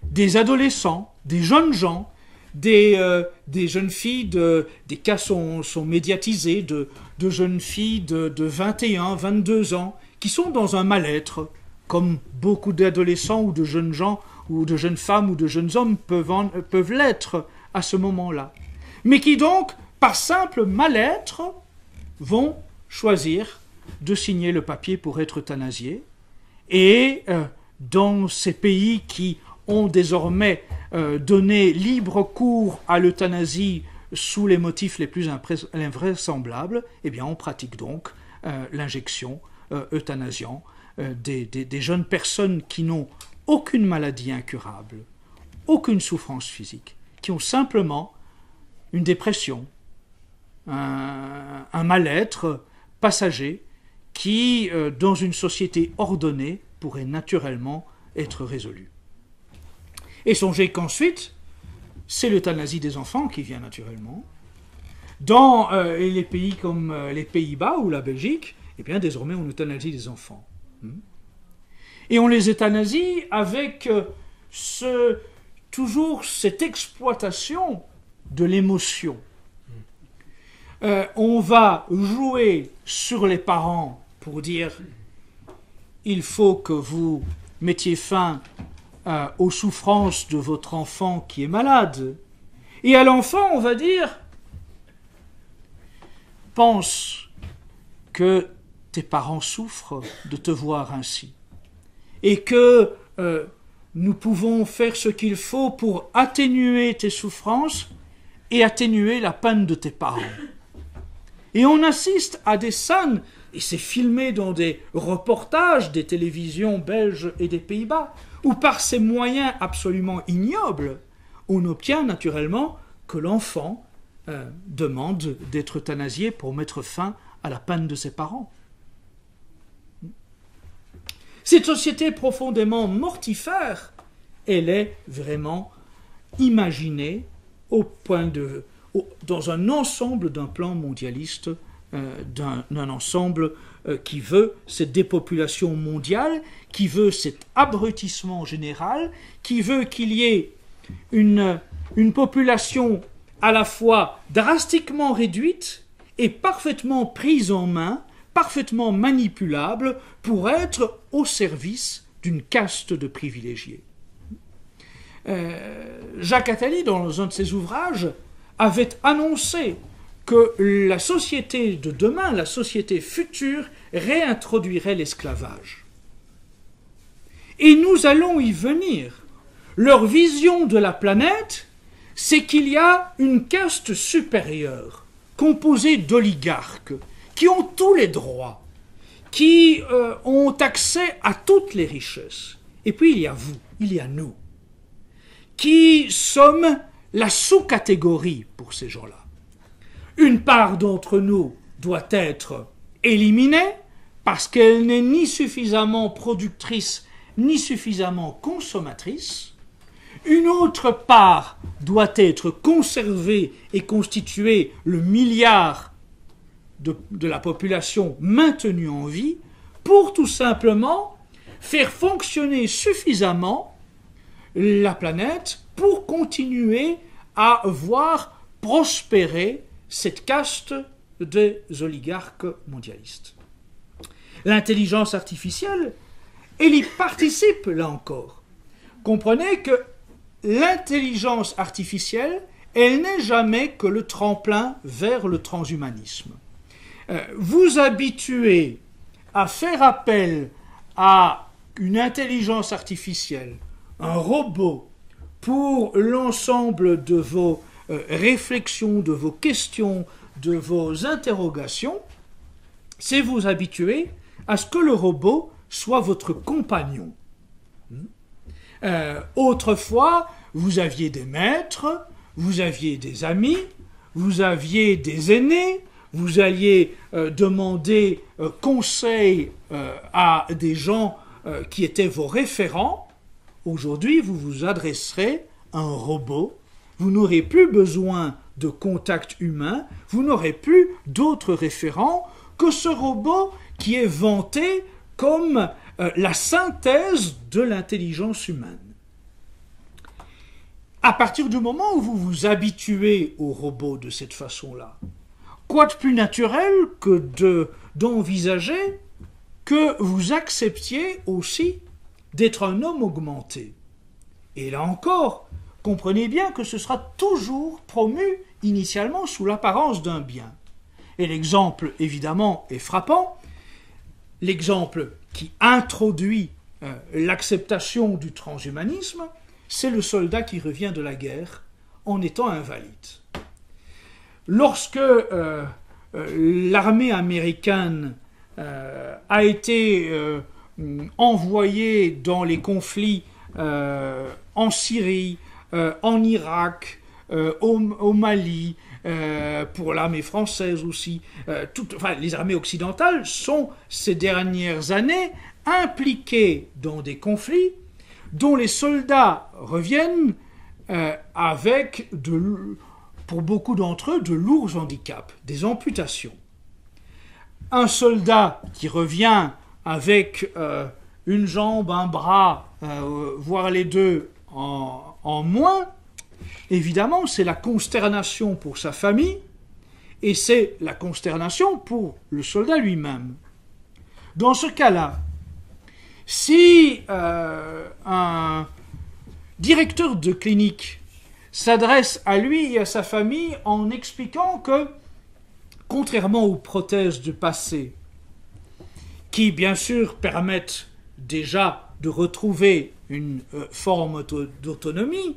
des adolescents, des jeunes gens, des jeunes filles, des cas sont médiatisés, de jeunes filles de 21, 22 ans, qui sont dans un mal-être, comme beaucoup d'adolescents ou de jeunes gens, ou de jeunes femmes ou de jeunes hommes peuvent l'être à ce moment-là. Mais qui donc, par simple mal-être, vont choisir de signer le papier pour être euthanasiés. Et dans ces pays qui ont désormais donné libre cours à l'euthanasie sous les motifs les plus invraisemblables, eh bien on pratique donc l'injection euthanasiant des jeunes personnes qui n'ont aucune maladie incurable, aucune souffrance physique, qui ont simplement une dépression, un mal-être passager qui, dans une société ordonnée, pourrait naturellement être résolu. Et songez qu'ensuite, c'est l'euthanasie des enfants qui vient naturellement. Dans les pays comme les Pays-Bas ou la Belgique, eh bien désormais on euthanasie les enfants. Et on les euthanasie avec toujours cette exploitation de l'émotion. On va jouer sur les parents pour dire il faut que vous mettiez fin aux souffrances de votre enfant qui est malade. Et à l'enfant, on va dire pense que tes parents souffrent de te voir ainsi. Et que nous pouvons faire ce qu'il faut pour atténuer tes souffrances et atténuer la peine de tes parents. Et on assiste à des scènes, et c'est filmé dans des reportages des télévisions belges et des Pays-Bas, où par ces moyens absolument ignobles, on obtient naturellement que l'enfant demande d'être euthanasié pour mettre fin à la peine de ses parents. Cette société profondément mortifère, elle est vraiment imaginée dans un ensemble d'un plan mondialiste, d'un ensemble qui veut cette dépopulation mondiale, qui veut cet abrutissement général, qui veut qu'il y ait une population à la fois drastiquement réduite et parfaitement prise en main, parfaitement manipulable pour être au service d'une caste de privilégiés. Jacques Attali, dans un de ses ouvrages, avait annoncé que la société de demain, la société future, réintroduirait l'esclavage. Et nous allons y venir. Leur vision de la planète, c'est qu'il y a une caste supérieure, composée d'oligarques, qui ont tous les droits, qui ont accès à toutes les richesses. Et puis il y a vous, il y a nous, qui sommes la sous-catégorie pour ces gens-là. Une part d'entre nous doit être éliminée parce qu'elle n'est ni suffisamment productrice ni suffisamment consommatrice. Une autre part doit être conservée et constituer le milliard de la population maintenue en vie pour tout simplement faire fonctionner suffisamment la planète pour continuer à voir prospérer cette caste des oligarques mondialistes. L'intelligence artificielle, elle y participe là encore. Comprenez que l'intelligence artificielle, elle n'est jamais que le tremplin vers le transhumanisme. Vous habituez à faire appel à une intelligence artificielle, un robot, pour l'ensemble de vos réflexions, de vos questions, de vos interrogations, c'est vous habituer à ce que le robot soit votre compagnon. Autrefois, vous aviez des maîtres, vous aviez des amis, vous aviez des aînés, vous alliez demander conseil à des gens qui étaient vos référents. Aujourd'hui, vous vous adresserez à un robot. Vous n'aurez plus besoin de contact humain, vous n'aurez plus d'autres référents que ce robot qui est vanté comme la synthèse de l'intelligence humaine. À partir du moment où vous vous habituez au robot de cette façon-là, quoi de plus naturel que d'envisager que vous acceptiez aussi d'être un homme augmenté. Et là encore, comprenez bien que ce sera toujours promu initialement sous l'apparence d'un bien. Et l'exemple, évidemment, est frappant. L'exemple qui introduit l'acceptation du transhumanisme, c'est le soldat qui revient de la guerre en étant invalide. Lorsque l'armée américaine a été envoyée dans les conflits en Syrie, en Irak, au Mali, pour l'armée française aussi, les armées occidentales sont ces dernières années impliquées dans des conflits dont les soldats reviennent avec, pour beaucoup d'entre eux, de lourds handicaps, des amputations. Un soldat qui revient avec une jambe, un bras, voire les deux en moins, évidemment, c'est la consternation pour sa famille et c'est la consternation pour le soldat lui-même. Dans ce cas-là, si un directeur de clinique s'adresse à lui et à sa famille en expliquant que, contrairement aux prothèses du passé, qui bien sûr permettent déjà de retrouver une forme d'autonomie,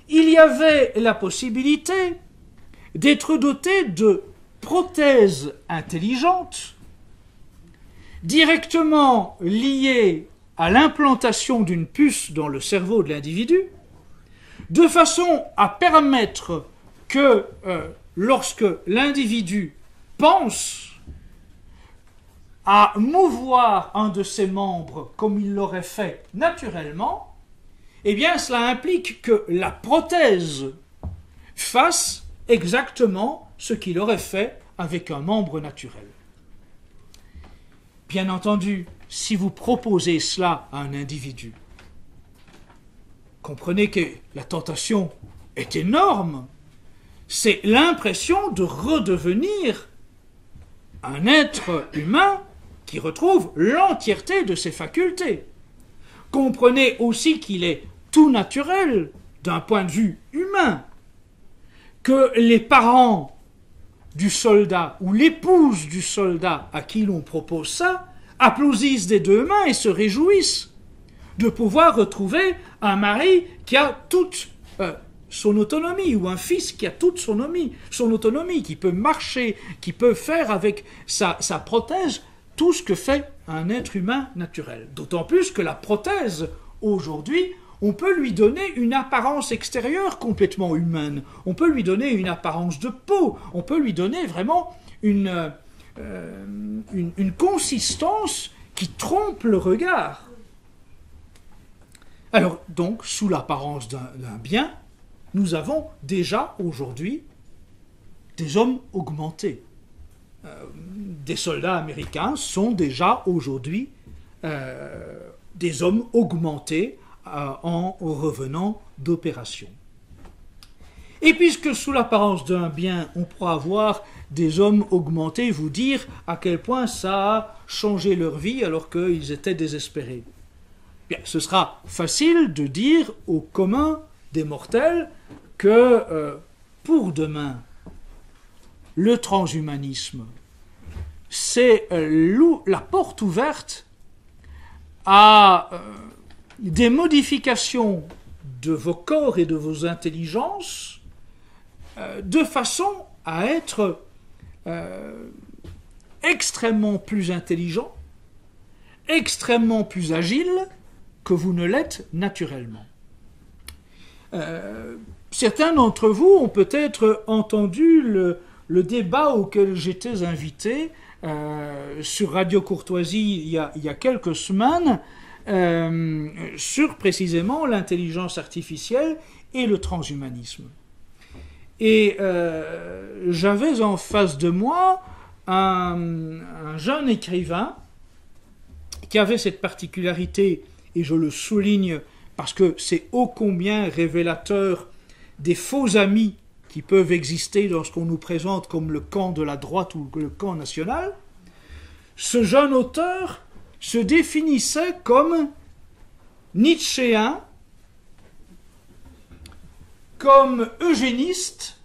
il y avait la possibilité d'être doté de prothèses intelligentes directement liées à l'implantation d'une puce dans le cerveau de l'individu, de façon à permettre que lorsque l'individu pense à mouvoir un de ses membres comme il l'aurait fait naturellement, eh bien cela implique que la prothèse fasse exactement ce qu'il aurait fait avec un membre naturel. Bien entendu, si vous proposez cela à un individu, comprenez que la tentation est énorme c'est l'impression de redevenir un être humain qui retrouve l'entièreté de ses facultés. Comprenez aussi qu'il est tout naturel, d'un point de vue humain, que les parents du soldat ou l'épouse du soldat à qui l'on propose ça applaudissent des deux mains et se réjouissent de pouvoir retrouver un mari qui a toute son autonomie, ou un fils qui a toute son autonomie, qui peut marcher, qui peut faire avec sa prothèse tout ce que fait un être humain naturel. D'autant plus que la prothèse, aujourd'hui, on peut lui donner une apparence extérieure complètement humaine, on peut lui donner une apparence de peau, on peut lui donner vraiment une consistance qui trompe le regard. Alors donc, sous l'apparence d'un bien, nous avons déjà aujourd'hui des hommes augmentés. Des soldats américains sont déjà aujourd'hui des hommes augmentés en revenant d'opération. Et puisque sous l'apparence d'un bien, on pourra avoir des hommes augmentés vous dire à quel point ça a changé leur vie alors qu'ils étaient désespérés. Bien, ce sera facile de dire au commun des mortels que pour demain, le transhumanisme, c'est la porte ouverte à des modifications de vos corps et de vos intelligences de façon à être extrêmement plus intelligent, extrêmement plus agile que vous ne l'êtes naturellement. Certains d'entre vous ont peut-être entendu le débat auquel j'étais invité sur Radio Courtoisie il y a quelques semaines sur précisément l'intelligence artificielle et le transhumanisme. Et j'avais en face de moi un jeune écrivain qui avait cette particularité, et je le souligne parce que c'est ô combien révélateur des faux amis qui peuvent exister dans ce qu'on nous présente comme le camp de la droite ou le camp national. Ce jeune auteur se définissait comme nietzschéen, comme eugéniste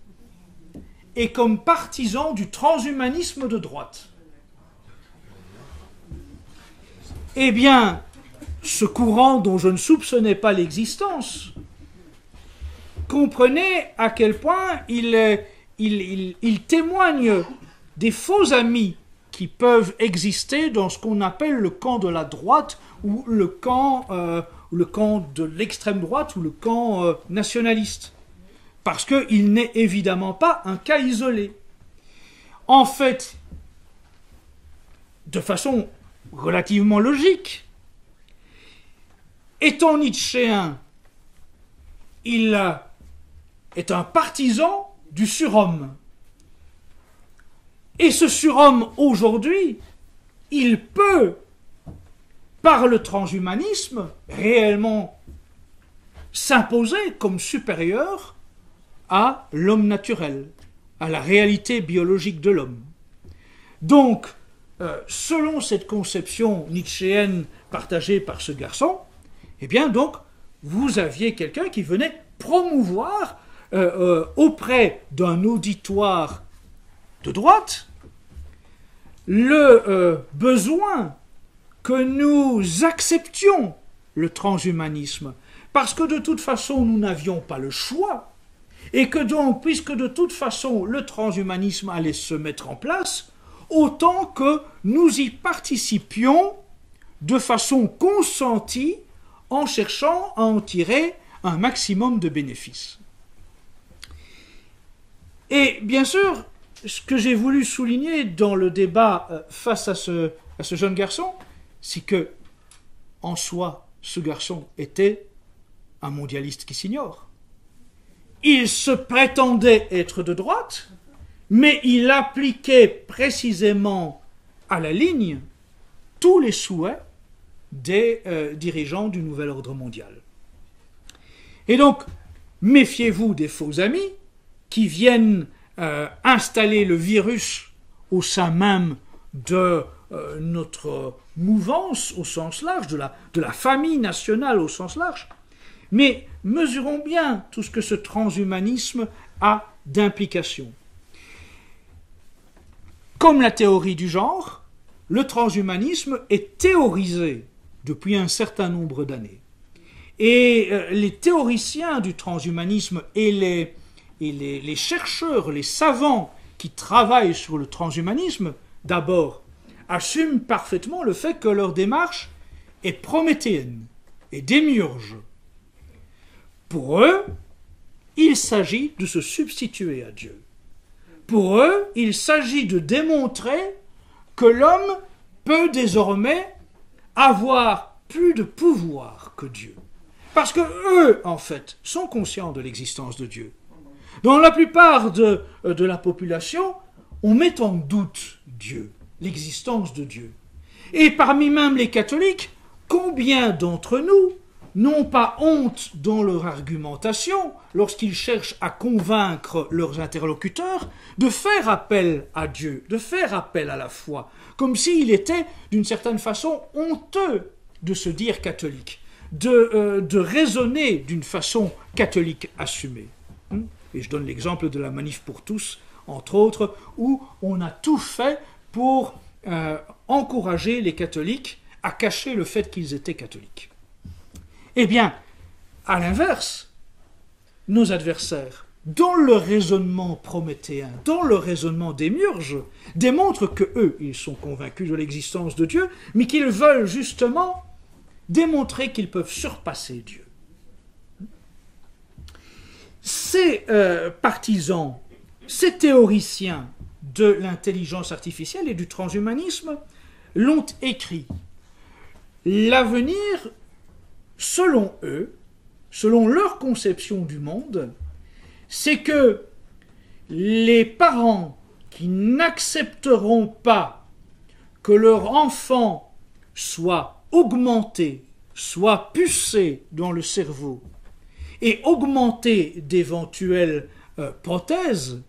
et comme partisan du transhumanisme de droite. Eh bien, ce courant dont je ne soupçonnais pas l'existence, comprenez à quel point il témoigne des faux amis qui peuvent exister dans ce qu'on appelle le camp de la droite ou le camp de l'extrême droite ou le camp nationaliste. Parce qu'il n'est évidemment pas un cas isolé. En fait, de façon relativement logique, étant nietzschéen, il est un partisan du surhomme. Et ce surhomme, aujourd'hui, il peut, par le transhumanisme, réellement s'imposer comme supérieur à l'homme naturel, à la réalité biologique de l'homme. Donc, selon cette conception nietzschéenne partagée par ce garçon, eh bien donc, vous aviez quelqu'un qui venait promouvoir auprès d'un auditoire de droite le besoin que nous acceptions le transhumanisme, parce que de toute façon nous n'avions pas le choix, et que donc, puisque de toute façon le transhumanisme allait se mettre en place, autant que nous y participions de façon consentie en cherchant à en tirer un maximum de bénéfices. Et bien sûr, ce que j'ai voulu souligner dans le débat face à ce jeune garçon, c'est que, en soi, ce garçon était un mondialiste qui s'ignore. Il se prétendait être de droite, mais il appliquait précisément à la ligne tous les souhaits des dirigeants du nouvel ordre mondial. Et donc, méfiez-vous des faux amis qui viennent installer le virus au sein même de notre mouvance au sens large, de la famille nationale au sens large. Mais mesurons bien tout ce que ce transhumanisme a d'implications. Comme la théorie du genre, le transhumanisme est théorisé depuis un certain nombre d'années. Et les théoriciens du transhumanisme et les chercheurs, les savants qui travaillent sur le transhumanisme, d'abord, assument parfaitement le fait que leur démarche est prométhéenne et démiurge. Pour eux, il s'agit de se substituer à Dieu. Pour eux, il s'agit de démontrer que l'homme peut désormais avoir plus de pouvoir que Dieu. Parce que eux, en fait, sont conscients de l'existence de Dieu. Dans la plupart de la population, on met en doute Dieu, l'existence de Dieu. Et parmi même les catholiques, combien d'entre nous n'ont pas honte dans leur argumentation, lorsqu'ils cherchent à convaincre leurs interlocuteurs, de faire appel à Dieu, de faire appel à la foi, comme s'il était, d'une certaine façon, honteux de se dire catholique, de raisonner d'une façon catholique assumée. Et je donne l'exemple de la Manif pour tous, entre autres, où on a tout fait pour encourager les catholiques à cacher le fait qu'ils étaient catholiques. Eh bien, à l'inverse, nos adversaires, dans leur raisonnement prométhéen, dans leur raisonnement démiurge, démontrent que eux, ils sont convaincus de l'existence de Dieu, mais qu'ils veulent justement démontrer qu'ils peuvent surpasser Dieu. Ces partisans, ces théoriciens de l'intelligence artificielle et du transhumanisme l'ont écrit. L'avenir, selon eux, selon leur conception du monde, c'est que les parents qui n'accepteront pas que leur enfant soit augmenté, soit pucé dans le cerveau et augmenté d'éventuelles prothèses,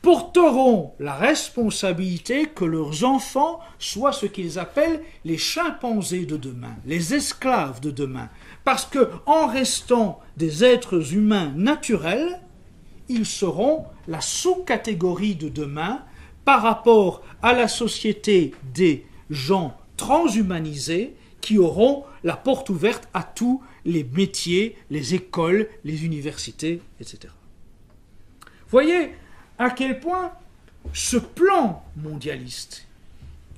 porteront la responsabilité que leurs enfants soient ce qu'ils appellent les chimpanzés de demain, les esclaves de demain. Parce que, en restant des êtres humains naturels, ils seront la sous-catégorie de demain par rapport à la société des gens transhumanisés qui auront la porte ouverte à tous les métiers, les écoles, les universités, etc. Voyez à quel point ce plan mondialiste,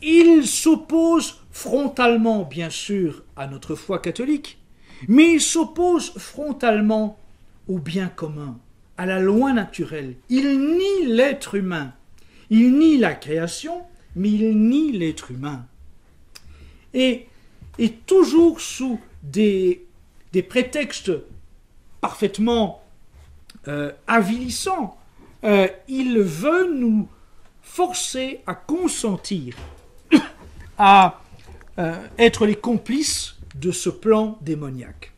il s'oppose frontalement, bien sûr, à notre foi catholique, mais il s'oppose frontalement au bien commun, à la loi naturelle. Il nie l'être humain. Il nie la création, mais il nie l'être humain. Et toujours sous des prétextes parfaitement avilissants, il veut nous forcer à consentir, à être les complices de ce plan démoniaque.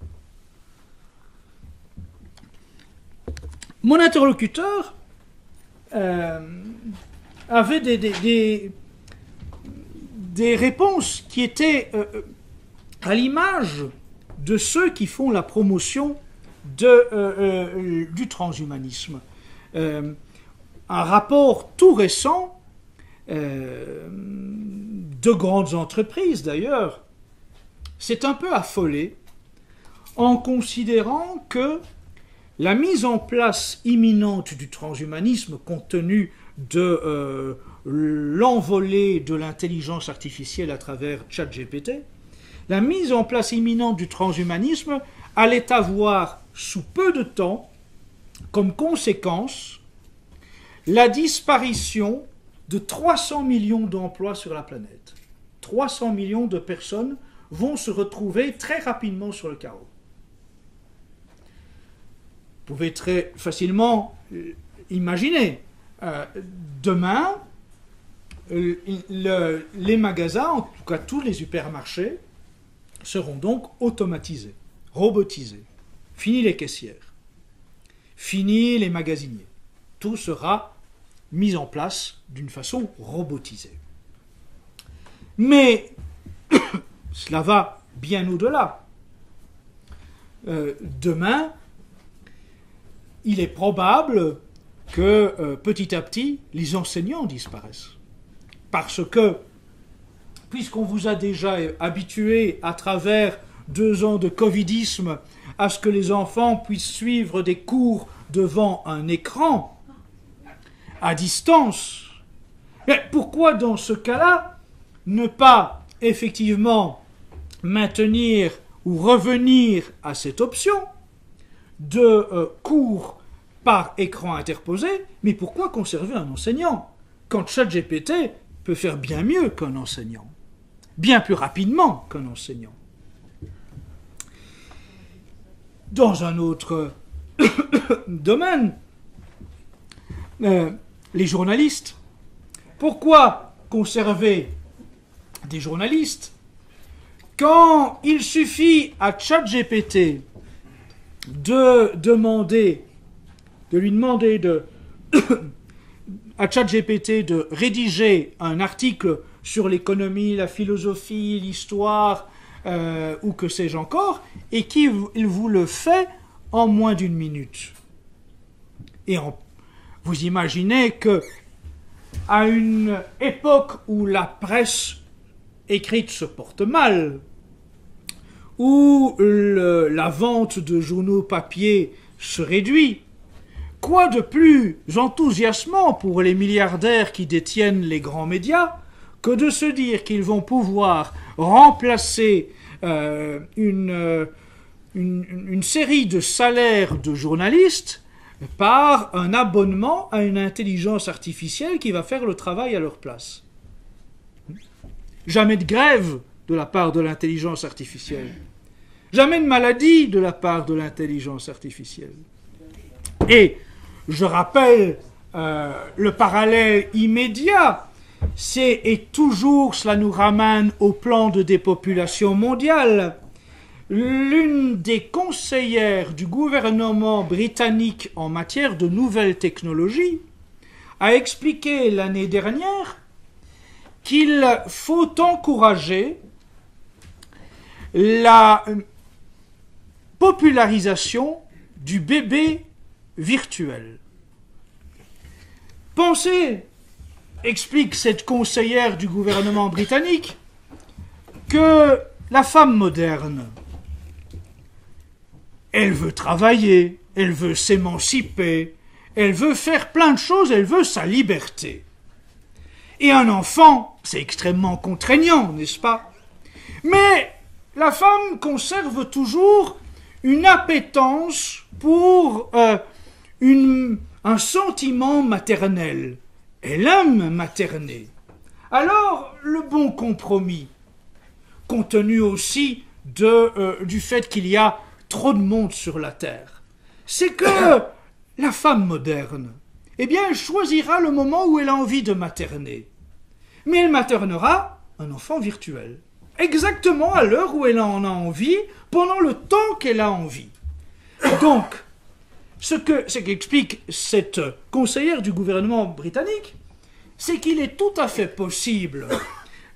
Mon interlocuteur avait des réponses qui étaient à l'image de ceux qui font la promotion du transhumanisme. Un rapport tout récent de grandes entreprises d'ailleurs s'est un peu affolé en considérant que la mise en place imminente du transhumanisme compte tenu de l'envolée de l'intelligence artificielle à travers ChatGPT, la mise en place imminente du transhumanisme allait avoir sous peu de temps comme conséquence la disparition de 300 millions d'emplois sur la planète. 300 millions de personnes vont se retrouver très rapidement sur le carreau. Vous pouvez très facilement imaginer, demain, les magasins, en tout cas tous les supermarchés, seront donc automatisés, robotisés. Fini les caissières. Fini les magasiniers. tout sera mis en place d'une façon robotisée. Mais cela va bien au-delà. Demain, il est probable que petit à petit, les enseignants disparaissent. Parce que, puisqu'on vous a déjà habitué à travers 2 ans de covidisme à ce que les enfants puissent suivre des cours devant un écran, à distance, mais pourquoi dans ce cas-là ne pas effectivement maintenir ou revenir à cette option de cours par écran interposé, mais pourquoi conserver un enseignant quand ChatGPT peut faire bien mieux qu'un enseignant, bien plus rapidement qu'un enseignant. Dans un autre domaine, les journalistes. Pourquoi conserver des journalistes quand il suffit à ChatGPT de lui demander à ChatGPT de rédiger un article sur l'économie, la philosophie, l'histoire, ou que sais-je encore, et qu'il vous le fait en moins d'1 minute. Et vous imaginez que à une époque où la presse écrite se porte mal, où la vente de journaux papier se réduit, quoi de plus enthousiasmant pour les milliardaires qui détiennent les grands médias que de se dire qu'ils vont pouvoir remplacer une série de salaires de journalistes par un abonnement à une intelligence artificielle qui va faire le travail à leur place. Jamais de grève de la part de l'intelligence artificielle. Jamais de maladie de la part de l'intelligence artificielle. Et je rappelle le parallèle immédiat, et toujours cela nous ramène au plan de dépopulation mondiale. L'une des conseillères du gouvernement britannique en matière de nouvelles technologies a expliqué l'année dernière qu'il faut encourager la popularisation du bébé virtuel. Pensez, explique cette conseillère du gouvernement britannique, que la femme moderne, elle veut travailler, elle veut s'émanciper, elle veut faire plein de choses, elle veut sa liberté. Et un enfant, c'est extrêmement contraignant, n'est-ce pas? Mais la femme conserve toujours une appétence pour un sentiment maternel. Elle aime materner. Alors, le bon compromis, compte tenu aussi du fait qu'il y a trop de monde sur la Terre, c'est que la femme moderne, eh bien, elle choisira le moment où elle a envie de materner. Mais elle maternera un enfant virtuel. Exactement à l'heure où elle en a envie, pendant le temps qu'elle a envie. Donc, ce qu'explique cette conseillère du gouvernement britannique, c'est qu'il est tout à fait possible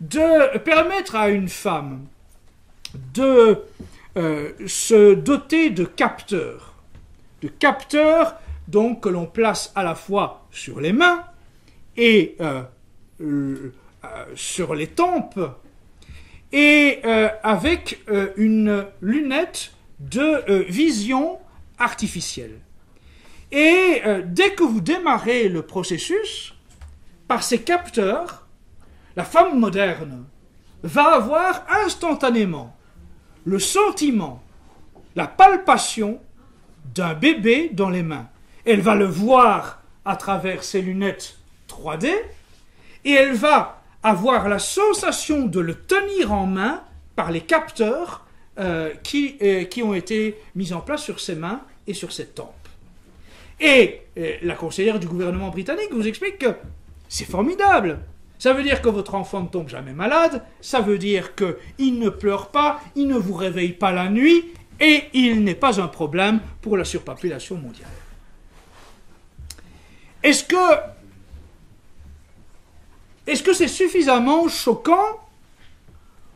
de permettre à une femme de se doter de capteurs donc que l'on place à la fois sur les mains et sur les tempes, et avec une lunette de vision artificielle. Et dès que vous démarrez le processus, par ces capteurs, la femme moderne va avoir instantanément le sentiment, la palpation d'un bébé dans les mains. Elle va le voir à travers ses lunettes 3D et elle va avoir la sensation de le tenir en main par les capteurs qui ont été mis en place sur ses mains et sur ses tempes. Et la conseillère du gouvernement britannique vous explique que c'est formidable. Ça veut dire que votre enfant ne tombe jamais malade, ça veut dire qu'il ne pleure pas, il ne vous réveille pas la nuit, et il n'est pas un problème pour la surpopulation mondiale. Est-ce que c'est suffisamment choquant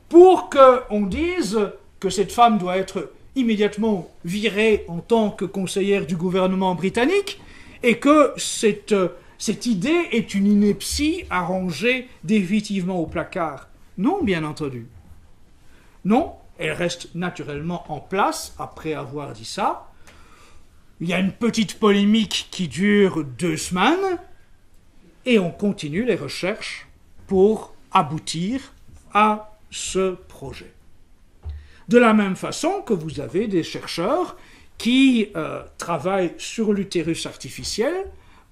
pour qu'on dise que cette femme doit être immédiatement virée en tant que conseillère du gouvernement britannique et que cette idée est une ineptie à ranger définitivement au placard? Non, bien entendu. Non, elle reste naturellement en place après avoir dit ça. Il y a une petite polémique qui dure 2 semaines et on continue les recherches pour aboutir à ce projet. De la même façon que vous avez des chercheurs qui travaillent sur l'utérus artificiel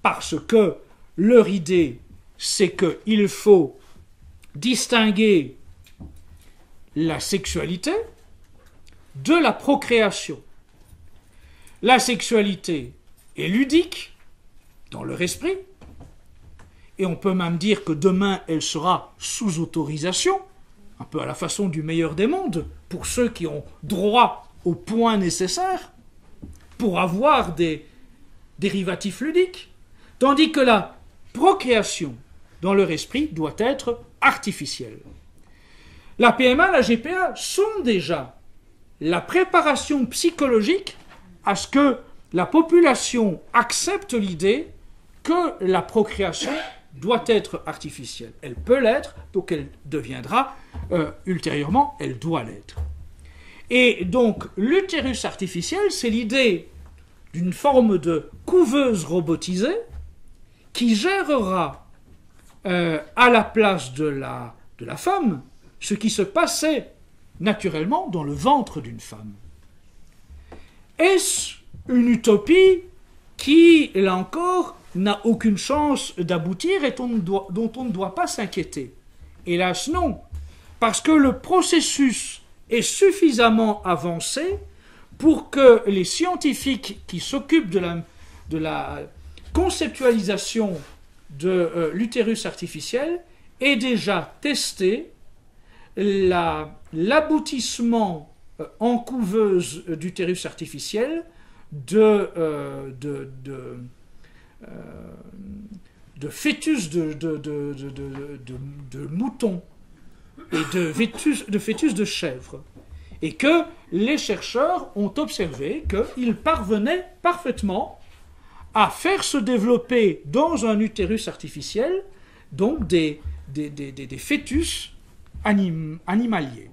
parce que leur idée, c'est qu'il faut distinguer la sexualité de la procréation. La sexualité est ludique dans leur esprit, et on peut même dire que demain elle sera sous autorisation, un peu à la façon du meilleur des mondes, pour ceux qui ont droit aux points nécessaires pour avoir des dérivatifs ludiques, tandis que la procréation dans leur esprit doit être artificielle. La PMA, la GPA sont déjà la préparation psychologique à ce que la population accepte l'idée que la procréation doit être artificielle. Elle peut l'être, donc elle deviendra ultérieurement, elle doit l'être. Et donc l'utérus artificiel, c'est l'idée d'une forme de couveuse robotisée qui gérera à la place de la femme ce qui se passait naturellement dans le ventre d'une femme. Est-ce une utopie qui, là encore, n'a aucune chance d'aboutir et dont on ne doit pas s'inquiéter? Hélas non, parce que le processus est suffisamment avancé pour que les scientifiques qui s'occupent de la conceptualisation de l'utérus artificiel aient déjà testé l'aboutissement en couveuse d'utérus artificiel de fœtus de moutons et de fœtus de chèvre. Et que les chercheurs ont observé qu'ils parvenaient parfaitement à faire se développer dans un utérus artificiel donc des fœtus animaliers.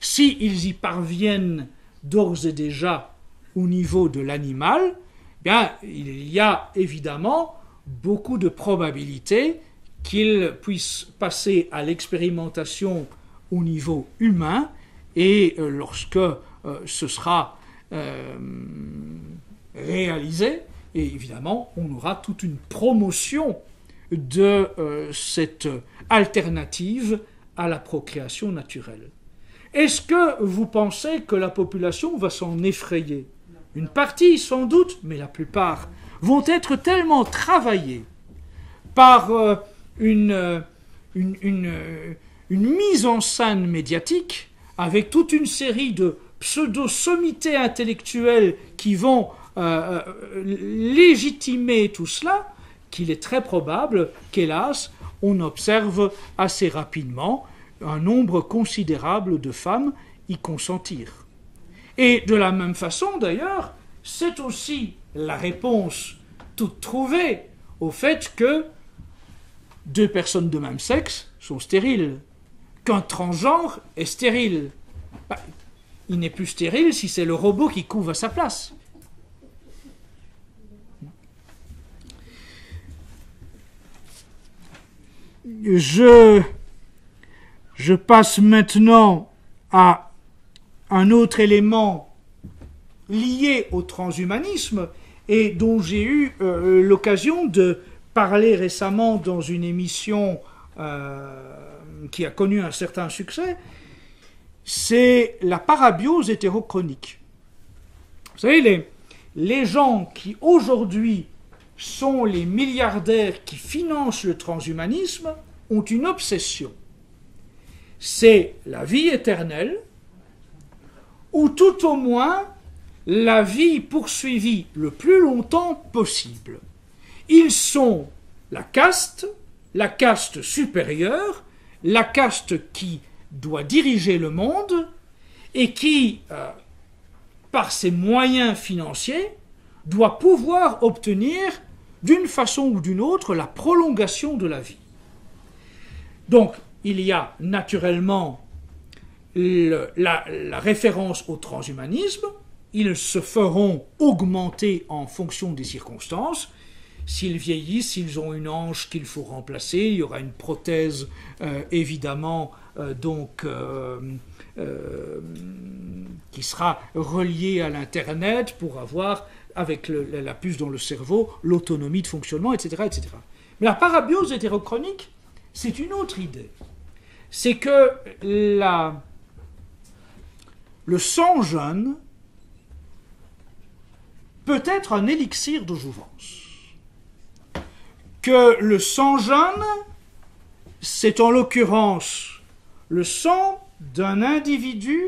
S'ils y parviennent d'ores et déjà au niveau de l'animal, bien, il y a évidemment beaucoup de probabilités qu'ils puissent passer à l'expérimentation au niveau humain, et lorsque ce sera réalisé, et évidemment, on aura toute une promotion de cette alternative à la procréation naturelle. Est-ce que vous pensez que la population va s'en effrayer? Une partie, sans doute, mais la plupart vont être tellement travaillés par une mise en scène médiatique avec toute une série de pseudo-sommités intellectuelles qui vont légitimer tout cela, qu'il est très probable qu'hélas, on observe assez rapidement un nombre considérable de femmes y consentir. Et de la même façon, d'ailleurs, c'est aussi la réponse toute trouvée au fait que 2 personnes de même sexe sont stériles, qu'un transgenre est stérile. Il n'est plus stérile si c'est le robot qui couve à sa place. Je passe maintenant à un autre élément lié au transhumanisme et dont j'ai eu l'occasion de parler récemment dans une émission qui a connu un certain succès, c'est la parabiose hétérochronique. Vous savez, les gens qui aujourd'hui sont les milliardaires qui financent le transhumanisme ont une obsession. C'est la vie éternelle, ou tout au moins la vie poursuivie le plus longtemps possible. Ils sont la caste supérieure, la caste qui doit diriger le monde et qui, par ses moyens financiers, doit pouvoir obtenir d'une façon ou d'une autre la prolongation de la vie. Donc, il y a naturellement la référence au transhumanisme. Ils se feront augmenter en fonction des circonstances. S'ils vieillissent, s'ils ont une hanche qu'il faut remplacer, il y aura une prothèse, évidemment, qui sera reliée à l'Internet pour avoir, avec la puce dans le cerveau, l'autonomie de fonctionnement, etc., etc. Mais la parabiose hétérochronique, c'est une autre idée. C'est que le sang jeune peut être un élixir de jouvence. Que le sang jeune, c'est en l'occurrence le sang d'un individu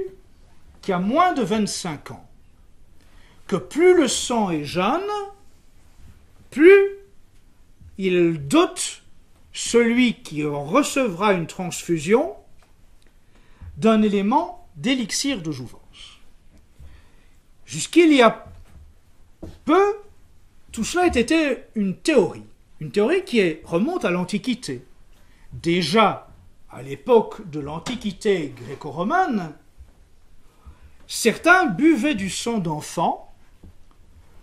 qui a moins de 25 ans. Que plus le sang est jeune, plus il dote celui qui recevra une transfusion d'un élément d'élixir de jouvence. Jusqu'il y a peu, tout cela était une théorie qui remonte à l'Antiquité. Déjà, à l'époque de l'Antiquité gréco-romaine, certains buvaient du sang d'enfants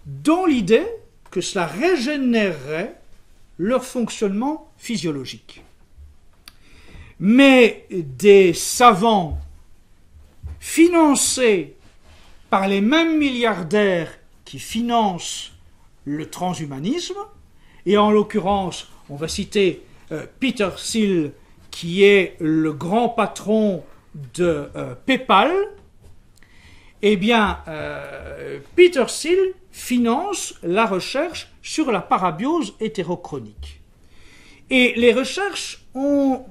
dans l'idée que cela régénérerait leur fonctionnement physiologique. Mais des savants financés par les mêmes milliardaires qui financent le transhumanisme, et en l'occurrence, on va citer Peter Thiel, qui est le grand patron de PayPal, eh bien, Peter Thiel finance la recherche sur la parabiose hétérochronique. Et les recherches ont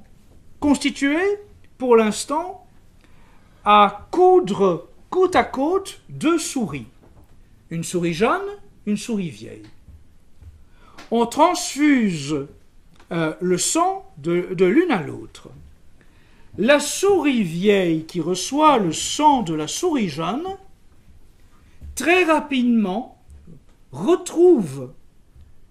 constitué, pour l'instant, à coudre côte à côte deux souris. Une souris jeune, une souris vieille. On transfuse le sang de l'une à l'autre. La souris vieille qui reçoit le sang de la souris jeune, très rapidement, retrouve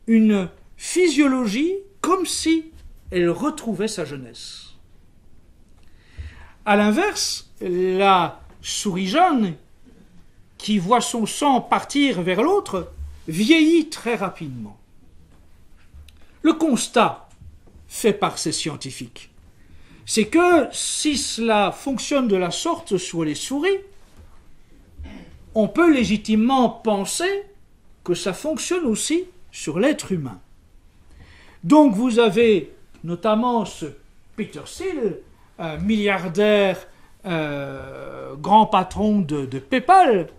une physiologie comme si elle retrouvait sa jeunesse. À l'inverse, la souris jeune, qui voit son sang partir vers l'autre, vieillit très rapidement. Le constat fait par ces scientifiques, c'est que si cela fonctionne de la sorte sur les souris, on peut légitimement penser que ça fonctionne aussi sur l'être humain. Donc vous avez notamment ce Peter Thiel, milliardaire, grand patron de PayPal,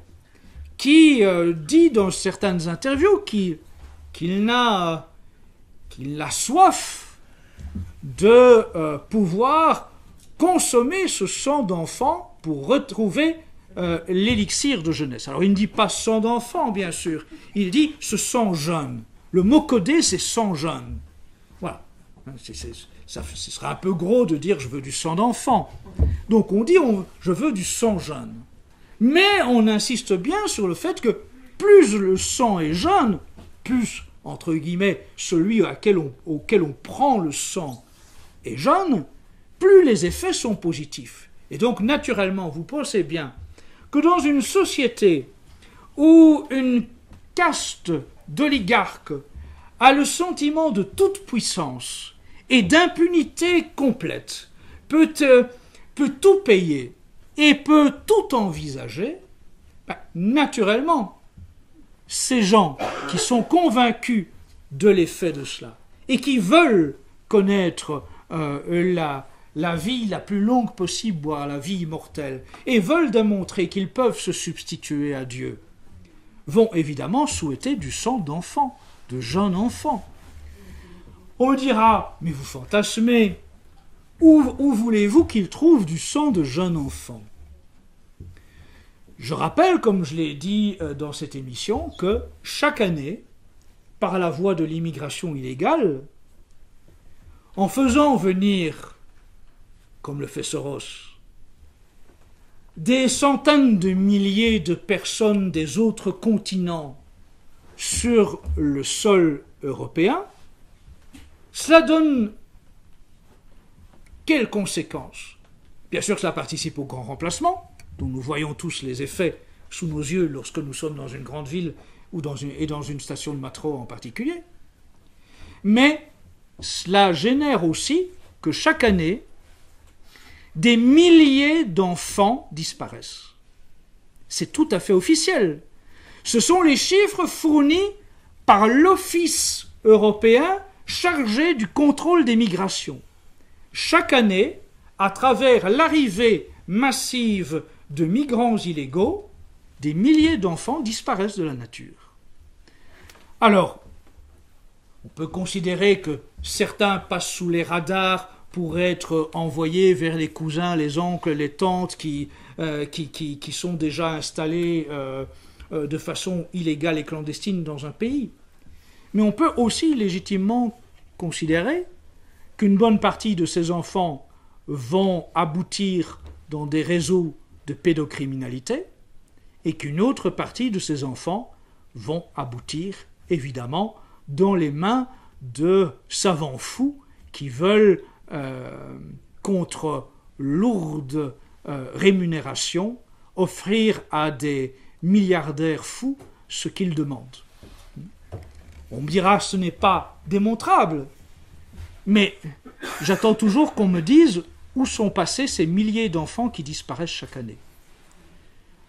qui dit dans certaines interviews qu'il a soif de pouvoir consommer ce sang d'enfant pour retrouver l'élixir de jeunesse. Alors il ne dit pas sang d'enfant, bien sûr, il dit ce sang jeune. Le mot codé, c'est sang jeune. Voilà. Ce serait un peu gros de dire je veux du sang d'enfant. Donc on dit je veux du sang jeune. Mais on insiste bien sur le fait que plus le sang est jeune, plus, entre guillemets, celui auquel on prend le sang est jeune, plus les effets sont positifs. Et donc, naturellement, vous pensez bien que dans une société où une caste d'oligarques a le sentiment de toute puissance et d'impunité complète, peut tout payer et peut tout envisager, naturellement, ces gens qui sont convaincus de l'effet de cela et qui veulent connaître la vie la plus longue possible, voire la vie immortelle, et veulent démontrer qu'ils peuvent se substituer à Dieu, vont évidemment souhaiter du sang d'enfant, de jeunes enfants. On dira, mais vous fantasmez, où voulez-vous qu'ils trouvent du sang de jeunes enfants ? Je rappelle, comme je l'ai dit dans cette émission, que chaque année, par la voie de l'immigration illégale, en faisant venir, comme le fait Soros, des centaines de milliers de personnes des autres continents sur le sol européen, cela donne quelles conséquences? Bien sûr, cela participe au grand remplacement, dont nous voyons tous les effets sous nos yeux lorsque nous sommes dans une grande ville ou dans une station de métro en particulier. Mais cela génère aussi que chaque année, des milliers d'enfants disparaissent. C'est tout à fait officiel. Ce sont les chiffres fournis par l'Office européen chargé du contrôle des migrations. Chaque année, à travers l'arrivée massive de migrants illégaux, des milliers d'enfants disparaissent de la nature. Alors, on peut considérer que certains passent sous les radars pour être envoyés vers les cousins, les oncles, les tantes qui sont déjà installés de façon illégale et clandestine dans un pays. Mais on peut aussi légitimement considérer qu'une bonne partie de ces enfants vont aboutir dans des réseaux de pédocriminalité et qu'une autre partie de ces enfants vont aboutir, évidemment, dans les mains de savants fous qui veulent, contre lourde rémunération, offrir à des milliardaires fous ce qu'ils demandent. On me dira ce n'est pas démontrable, mais j'attends toujours qu'on me dise où sont passés ces milliers d'enfants qui disparaissent chaque année.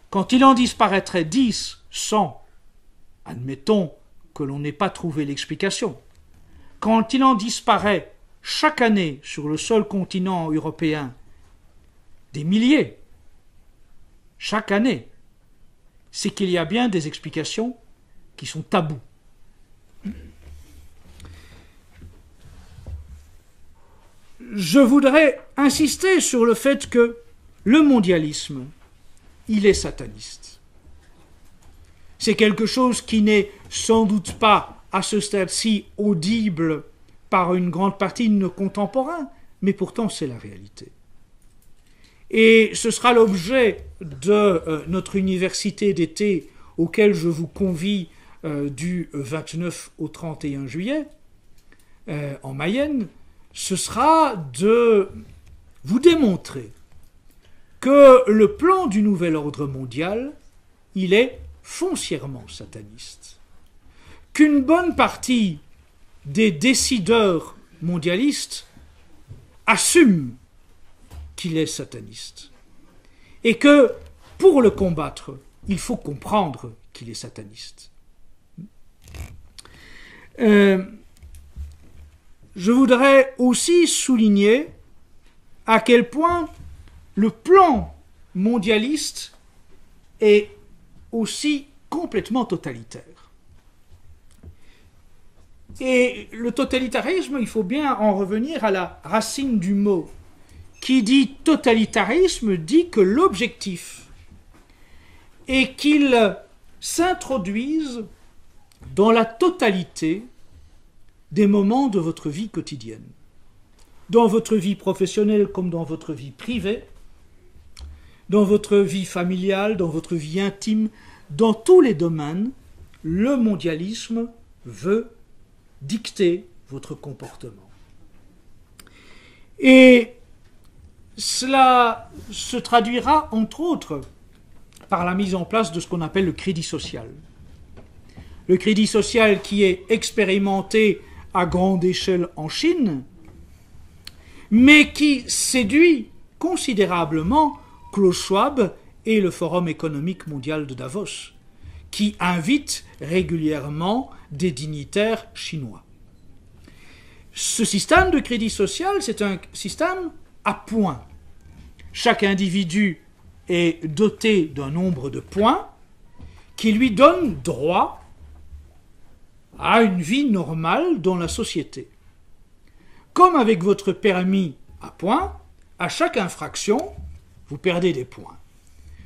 Quand il en disparaîtrait 10, 100, admettons que l'on n'ait pas trouvé l'explication, quand il en disparaît chaque année sur le seul continent européen des milliers, chaque année, c'est qu'il y a bien des explications qui sont tabous. Je voudrais insister sur le fait que le mondialisme, il est sataniste. C'est quelque chose qui n'est sans doute pas, à ce stade-ci, audible par une grande partie de nos contemporains, mais pourtant c'est la réalité. Et ce sera l'objet de notre université d'été, auquel je vous convie du 29 au 31 juillet, en Mayenne. Ce sera de vous démontrer que le plan du nouvel ordre mondial, il est foncièrement sataniste. Qu'une bonne partie des décideurs mondialistes assument qu'il est sataniste. Et que, pour le combattre, il faut comprendre qu'il est sataniste. Je voudrais aussi souligner à quel point le plan mondialiste est aussi complètement totalitaire. Et le totalitarisme, il faut bien en revenir à la racine du mot. Qui dit totalitarisme dit que l'objectif est qu'il s'introduise dans la totalité des moments de votre vie quotidienne, dans votre vie professionnelle comme dans votre vie privée, dans votre vie familiale, dans votre vie intime, dans tous les domaines, le mondialisme veut dicter votre comportement. Et cela se traduira, entre autres, par la mise en place de ce qu'on appelle le crédit social. Le crédit social qui est expérimenté à grande échelle en Chine, mais qui séduit considérablement Klaus Schwab et le Forum économique mondial de Davos, qui invitent régulièrement des dignitaires chinois. Ce système de crédit social, c'est un système à points. Chaque individu est doté d'un nombre de points qui lui donnent droit à une vie normale dans la société. Comme avec votre permis à points, à chaque infraction, vous perdez des points.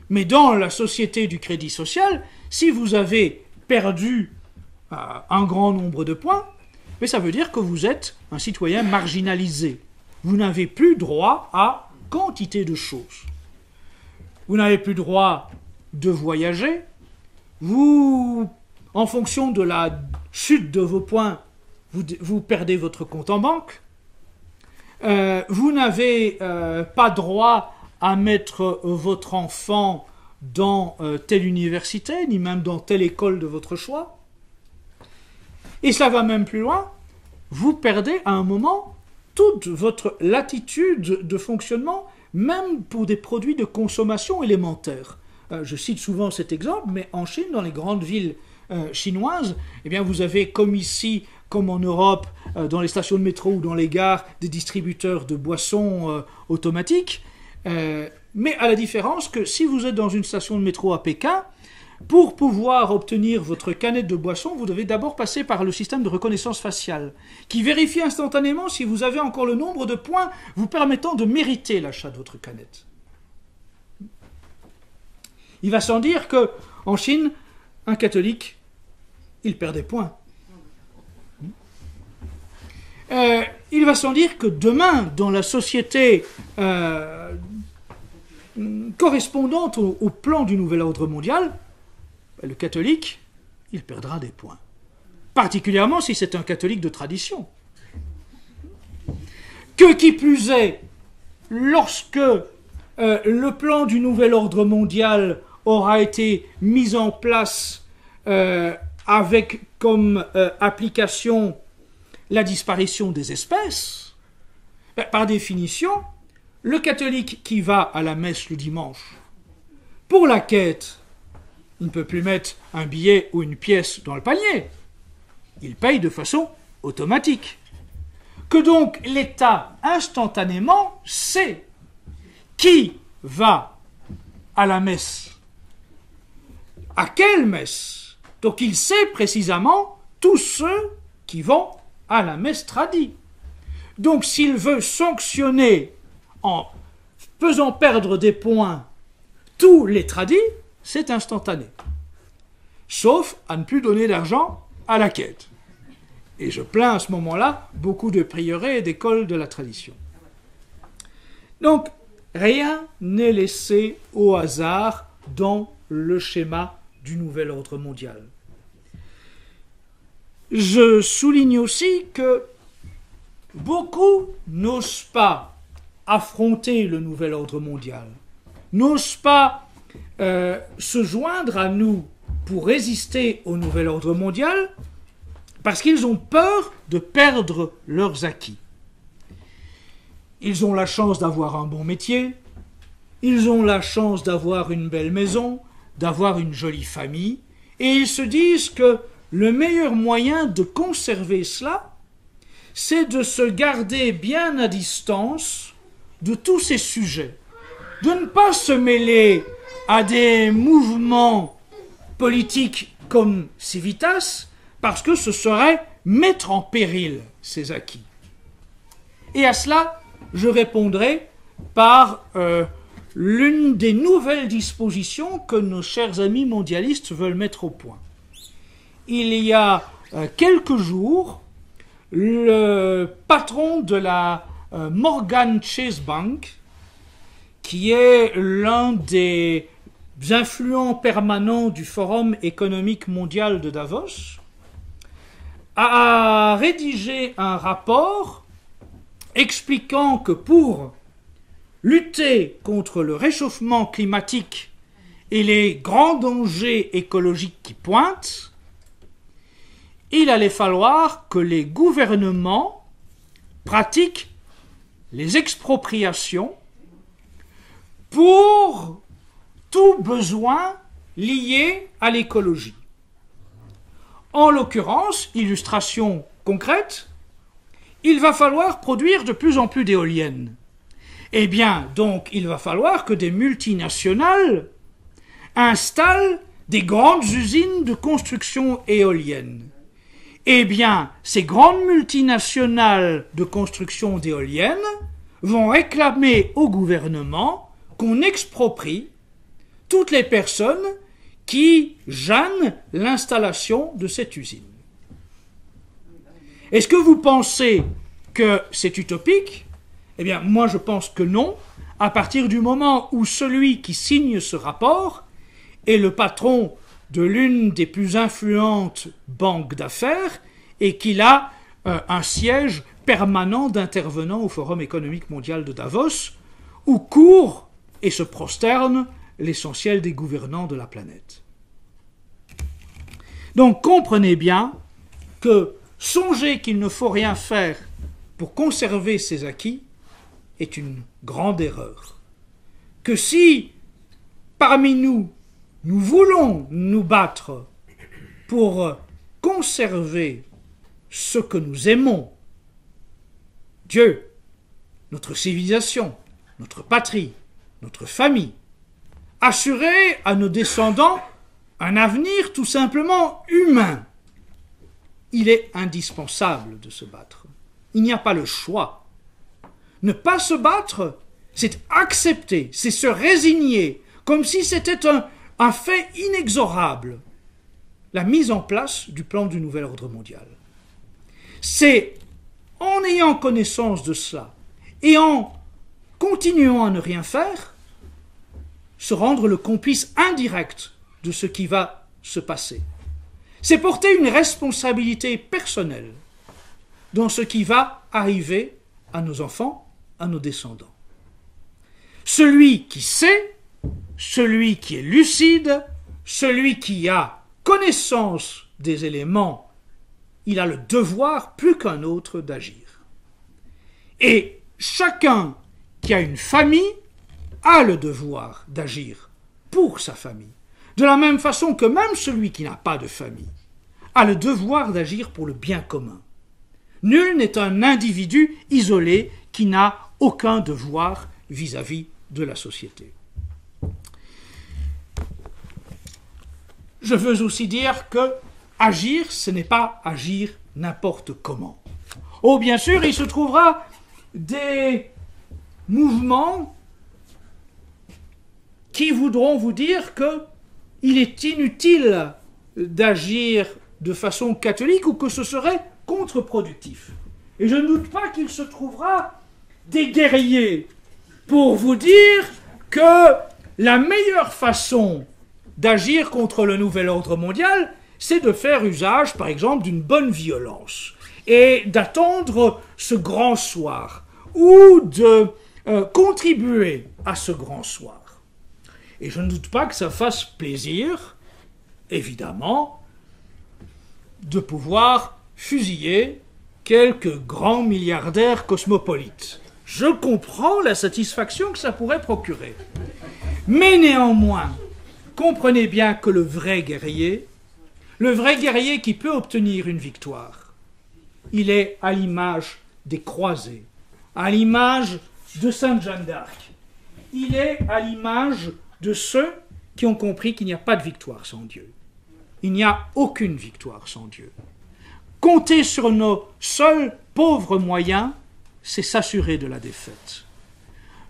Mais dans la société du crédit social, si vous avez perdu un grand nombre de points, mais ça veut dire que vous êtes un citoyen marginalisé. Vous n'avez plus droit à quantité de choses. Vous n'avez plus droit de voyager. Vous, en fonction de la chute de vos points, vous perdez votre compte en banque. Vous n'avez pas droit à mettre votre enfant dans telle université, ni même dans telle école de votre choix. Et ça va même plus loin. Vous perdez à un moment toute votre latitude de fonctionnement, même pour des produits de consommation élémentaires. Je cite souvent cet exemple, mais en Chine, dans les grandes villes chinoises, eh bien vous avez, comme ici, comme en Europe, dans les stations de métro ou dans les gares, des distributeurs de boissons automatiques. Mais à la différence que si vous êtes dans une station de métro à Pékin, pour pouvoir obtenir votre canette de boisson, vous devez d'abord passer par le système de reconnaissance faciale, qui vérifie instantanément si vous avez encore le nombre de points vous permettant de mériter l'achat de votre canette. Il va sans dire que, en Chine, un catholique, il perd des points. Il va sans dire que demain, dans la société correspondante au plan du nouvel ordre mondial, le catholique, il perdra des points. Particulièrement si c'est un catholique de tradition. Que qui plus est, lorsque le plan du nouvel ordre mondial aura été mis en place avec comme application la disparition des espèces, par définition, le catholique qui va à la messe le dimanche, pour la quête, il ne peut plus mettre un billet ou une pièce dans le panier. Il paye de façon automatique. Que donc l'État, instantanément, sait qui va à la messe. À quelle messe? Donc il sait précisément tous ceux qui vont à la messe tradie. Donc s'il veut sanctionner en faisant perdre des points tous les tradis, c'est instantané. Sauf à ne plus donner d'argent à la quête. Et je plains à ce moment-là beaucoup de prieurés et d'écoles de la tradition. Donc, rien n'est laissé au hasard dans le schéma du nouvel ordre mondial. Je souligne aussi que beaucoup n'osent pas affronter le nouvel ordre mondial, n'osent pas se joindre à nous pour résister au nouvel ordre mondial parce qu'ils ont peur de perdre leurs acquis. Ils ont la chance d'avoir un bon métier, ils ont la chance d'avoir une belle maison, d'avoir une jolie famille, et ils se disent que le meilleur moyen de conserver cela, c'est de se garder bien à distance de tous ces sujets, de ne pas se mêler à des mouvements politiques comme Civitas, parce que ce serait mettre en péril ces acquis. Et à cela, je répondrai par l'une des nouvelles dispositions que nos chers amis mondialistes veulent mettre au point. Il y a quelques jours, le patron de la Morgan Chase Bank, qui est l'un des influents permanents du Forum économique mondial de Davos, a rédigé un rapport expliquant que pour lutter contre le réchauffement climatique et les grands dangers écologiques qui pointent, il allait falloir que les gouvernements pratiquent les expropriations pour tout besoin lié à l'écologie. En l'occurrence, illustration concrète, il va falloir produire de plus en plus d'éoliennes. Eh bien, donc, il va falloir que des multinationales installent des grandes usines de construction éolienne. Eh bien, ces grandes multinationales de construction d'éoliennes vont réclamer au gouvernement qu'on exproprie toutes les personnes qui gênent l'installation de cette usine. Est-ce que vous pensez que c'est utopique? Eh bien, moi je pense que non, à partir du moment où celui qui signe ce rapport est le patron de l'une des plus influentes banques d'affaires et qu'il a un siège permanent d'intervenants au Forum économique mondial de Davos, où court et se prosterne l'essentiel des gouvernants de la planète. Donc comprenez bien que songer qu'il ne faut rien faire pour conserver ses acquis est une grande erreur. Que si parmi nous, nous voulons nous battre pour conserver ce que nous aimons, Dieu, notre civilisation, notre patrie, notre famille, assurer à nos descendants un avenir tout simplement humain, il est indispensable de se battre. Il n'y a pas le choix. Ne pas se battre, c'est accepter, c'est se résigner, comme si c'était un fait inexorable, la mise en place du plan du nouvel ordre mondial. C'est en ayant connaissance de cela et en continuant à ne rien faire, se rendre le complice indirect de ce qui va se passer. C'est porter une responsabilité personnelle dans ce qui va arriver à nos enfants, à nos descendants. Celui qui sait, celui qui est lucide, celui qui a connaissance des éléments, il a le devoir plus qu'un autre d'agir. Et chacun qui a une famille a le devoir d'agir pour sa famille. De la même façon que même celui qui n'a pas de famille a le devoir d'agir pour le bien commun. Nul n'est un individu isolé qui n'a aucun devoir vis-à-vis de la société. Je veux aussi dire que agir, ce n'est pas agir n'importe comment. Oh, bien sûr, il se trouvera des mouvements qui voudront vous dire qu'il est inutile d'agir de façon catholique ou que ce serait contre-productif. Et je ne doute pas qu'il se trouvera des guerriers pour vous dire que la meilleure façon d'agir contre le nouvel ordre mondial, c'est de faire usage, par exemple, d'une bonne violence et d'attendre ce grand soir ou de contribuer à ce grand soir. Et je ne doute pas que ça fasse plaisir, évidemment, de pouvoir fusiller quelques grands milliardaires cosmopolites. Je comprends la satisfaction que ça pourrait procurer. Mais néanmoins, comprenez bien que le vrai guerrier qui peut obtenir une victoire, il est à l'image des croisés, à l'image de Sainte Jeanne d'Arc. Il est à l'image de ceux qui ont compris qu'il n'y a pas de victoire sans Dieu. Il n'y a aucune victoire sans Dieu. Compter sur nos seuls pauvres moyens, c'est s'assurer de la défaite.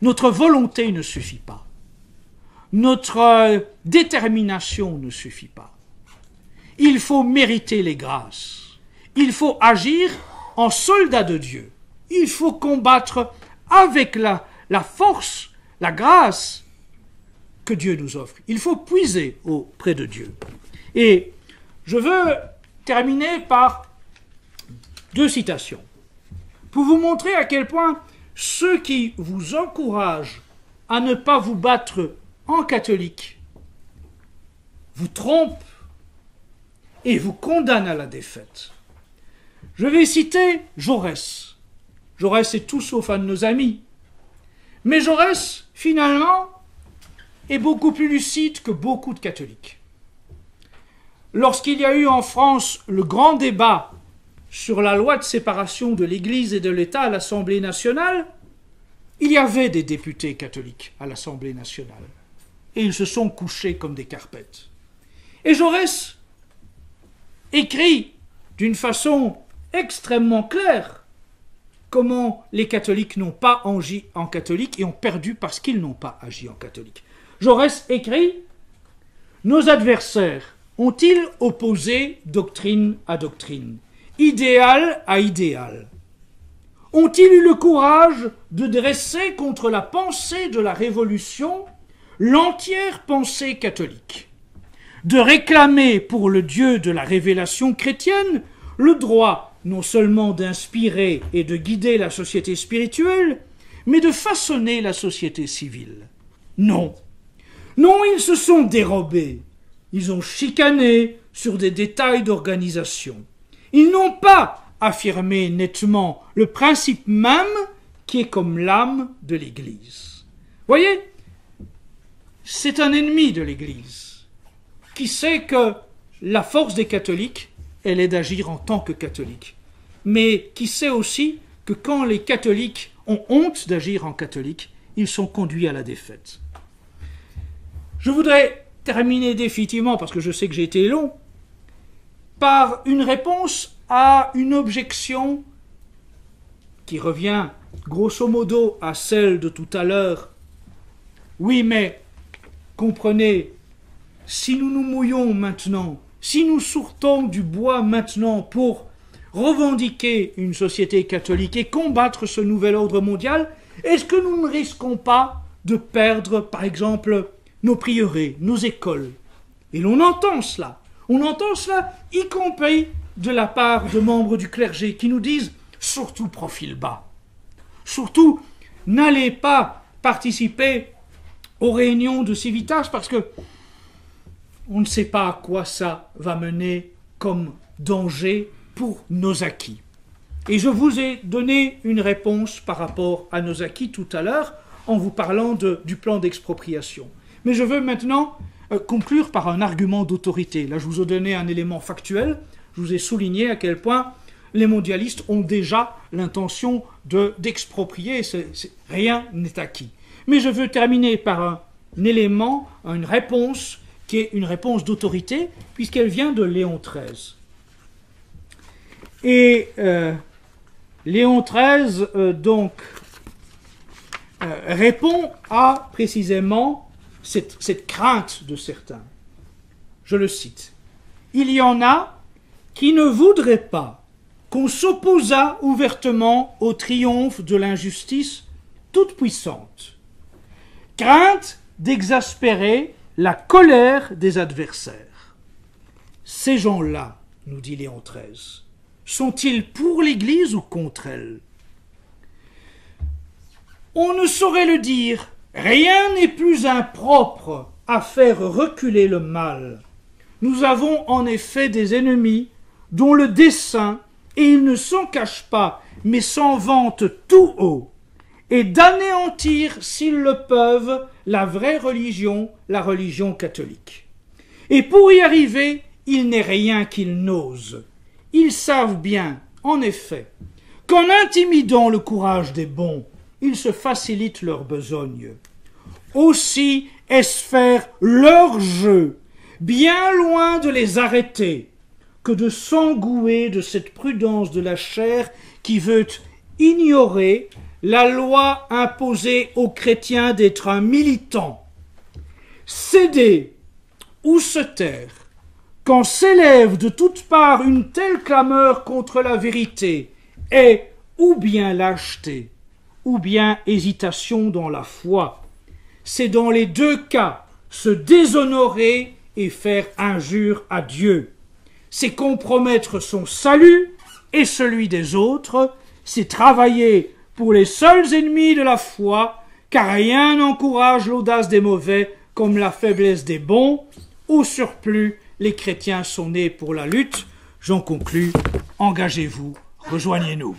Notre volonté ne suffit pas. Notre détermination ne suffit pas. Il faut mériter les grâces. Il faut agir en soldat de Dieu. Il faut combattre avec la force, la grâce que Dieu nous offre. Il faut puiser auprès de Dieu. Et je veux terminer par 2 citations pour vous montrer à quel point ceux qui vous encouragent à ne pas vous battre en catholique vous trompent et vous condamnent à la défaite. Je vais citer Jaurès. Jaurès est tout sauf un de nos amis. Mais Jaurès, finalement, est beaucoup plus lucide que beaucoup de catholiques. Lorsqu'il y a eu en France le grand débat sur la loi de séparation de l'Église et de l'État à l'Assemblée nationale, il y avait des députés catholiques à l'Assemblée nationale. Et ils se sont couchés comme des carpettes. Et Jaurès écrit d'une façon extrêmement claire comment les catholiques n'ont pas agi en catholique et ont perdu parce qu'ils n'ont pas agi en catholique. Jaurès écrit « Nos adversaires ont-ils opposé doctrine à doctrine ? idéal à idéal? Ont-ils eu le courage de dresser contre la pensée de la Révolution l'entière pensée catholique, de réclamer pour le Dieu de la révélation chrétienne le droit non seulement d'inspirer et de guider la société spirituelle, mais de façonner la société civile? Non. Non, ils se sont dérobés. Ils ont chicané sur des détails d'organisation. Ils n'ont pas affirmé nettement le principe même qui est comme l'âme de l'Église. Voyez, c'est un ennemi de l'Église qui sait que la force des catholiques, elle est d'agir en tant que catholiques, mais qui sait aussi que quand les catholiques ont honte d'agir en catholiques, ils sont conduits à la défaite. Je voudrais terminer définitivement, parce que je sais que j'ai été long, par une réponse à une objection qui revient grosso modo à celle de tout à l'heure. Oui, mais comprenez, si nous nous mouillons maintenant, si nous sortons du bois maintenant pour revendiquer une société catholique et combattre ce nouvel ordre mondial, est-ce que nous ne risquons pas de perdre, par exemple, nos prieurés, nos écoles? Et l'on entend cela, y compris de la part de membres du clergé qui nous disent « surtout profil bas, surtout n'allez pas participer aux réunions de Civitas parce que on ne sait pas à quoi ça va mener comme danger pour nos acquis. » Et je vous ai donné une réponse par rapport à nos acquis tout à l'heure en vous parlant du plan d'expropriation. Mais je veux maintenant conclure par un argument d'autorité. Là, je vous ai donné un élément factuel. Je vous ai souligné à quel point les mondialistes ont déjà l'intention d'exproprier. Rien n'est acquis. Mais je veux terminer par un élément, une réponse, qui est une réponse d'autorité, puisqu'elle vient de Léon XIII. Et Léon XIII, répond à précisément cette crainte de certains. Je le cite. « Il y en a qui ne voudraient pas qu'on s'opposât ouvertement au triomphe de l'injustice toute puissante. Crainte d'exaspérer la colère des adversaires. Ces gens-là, nous dit Léon XIII, sont-ils pour l'Église ou contre elle? On ne saurait le dire, rien n'est plus impropre à faire reculer le mal. Nous avons en effet des ennemis dont le dessein, et ils ne s'en cachent pas, mais s'en vantent tout haut, et d'anéantir, s'ils le peuvent, la vraie religion, la religion catholique. Et pour y arriver, il n'est rien qu'ils n'osent. Ils savent bien, en effet, qu'en intimidant le courage des bons, ils se facilitent leur besogne. Aussi est-ce faire leur jeu, bien loin de les arrêter, que de s'engouer de cette prudence de la chair qui veut ignorer la loi imposée aux chrétiens d'être un militant. Céder ou se taire, quand s'élève de toutes parts une telle clameur contre la vérité, est ou bien lâcheté, ou bien hésitation dans la foi. C'est dans les deux cas se déshonorer et faire injure à Dieu. C'est compromettre son salut et celui des autres, c'est travailler pour les seuls ennemis de la foi, car rien n'encourage l'audace des mauvais comme la faiblesse des bons. Au surplus, les chrétiens sont nés pour la lutte. J'en conclus, engagez-vous, rejoignez-nous.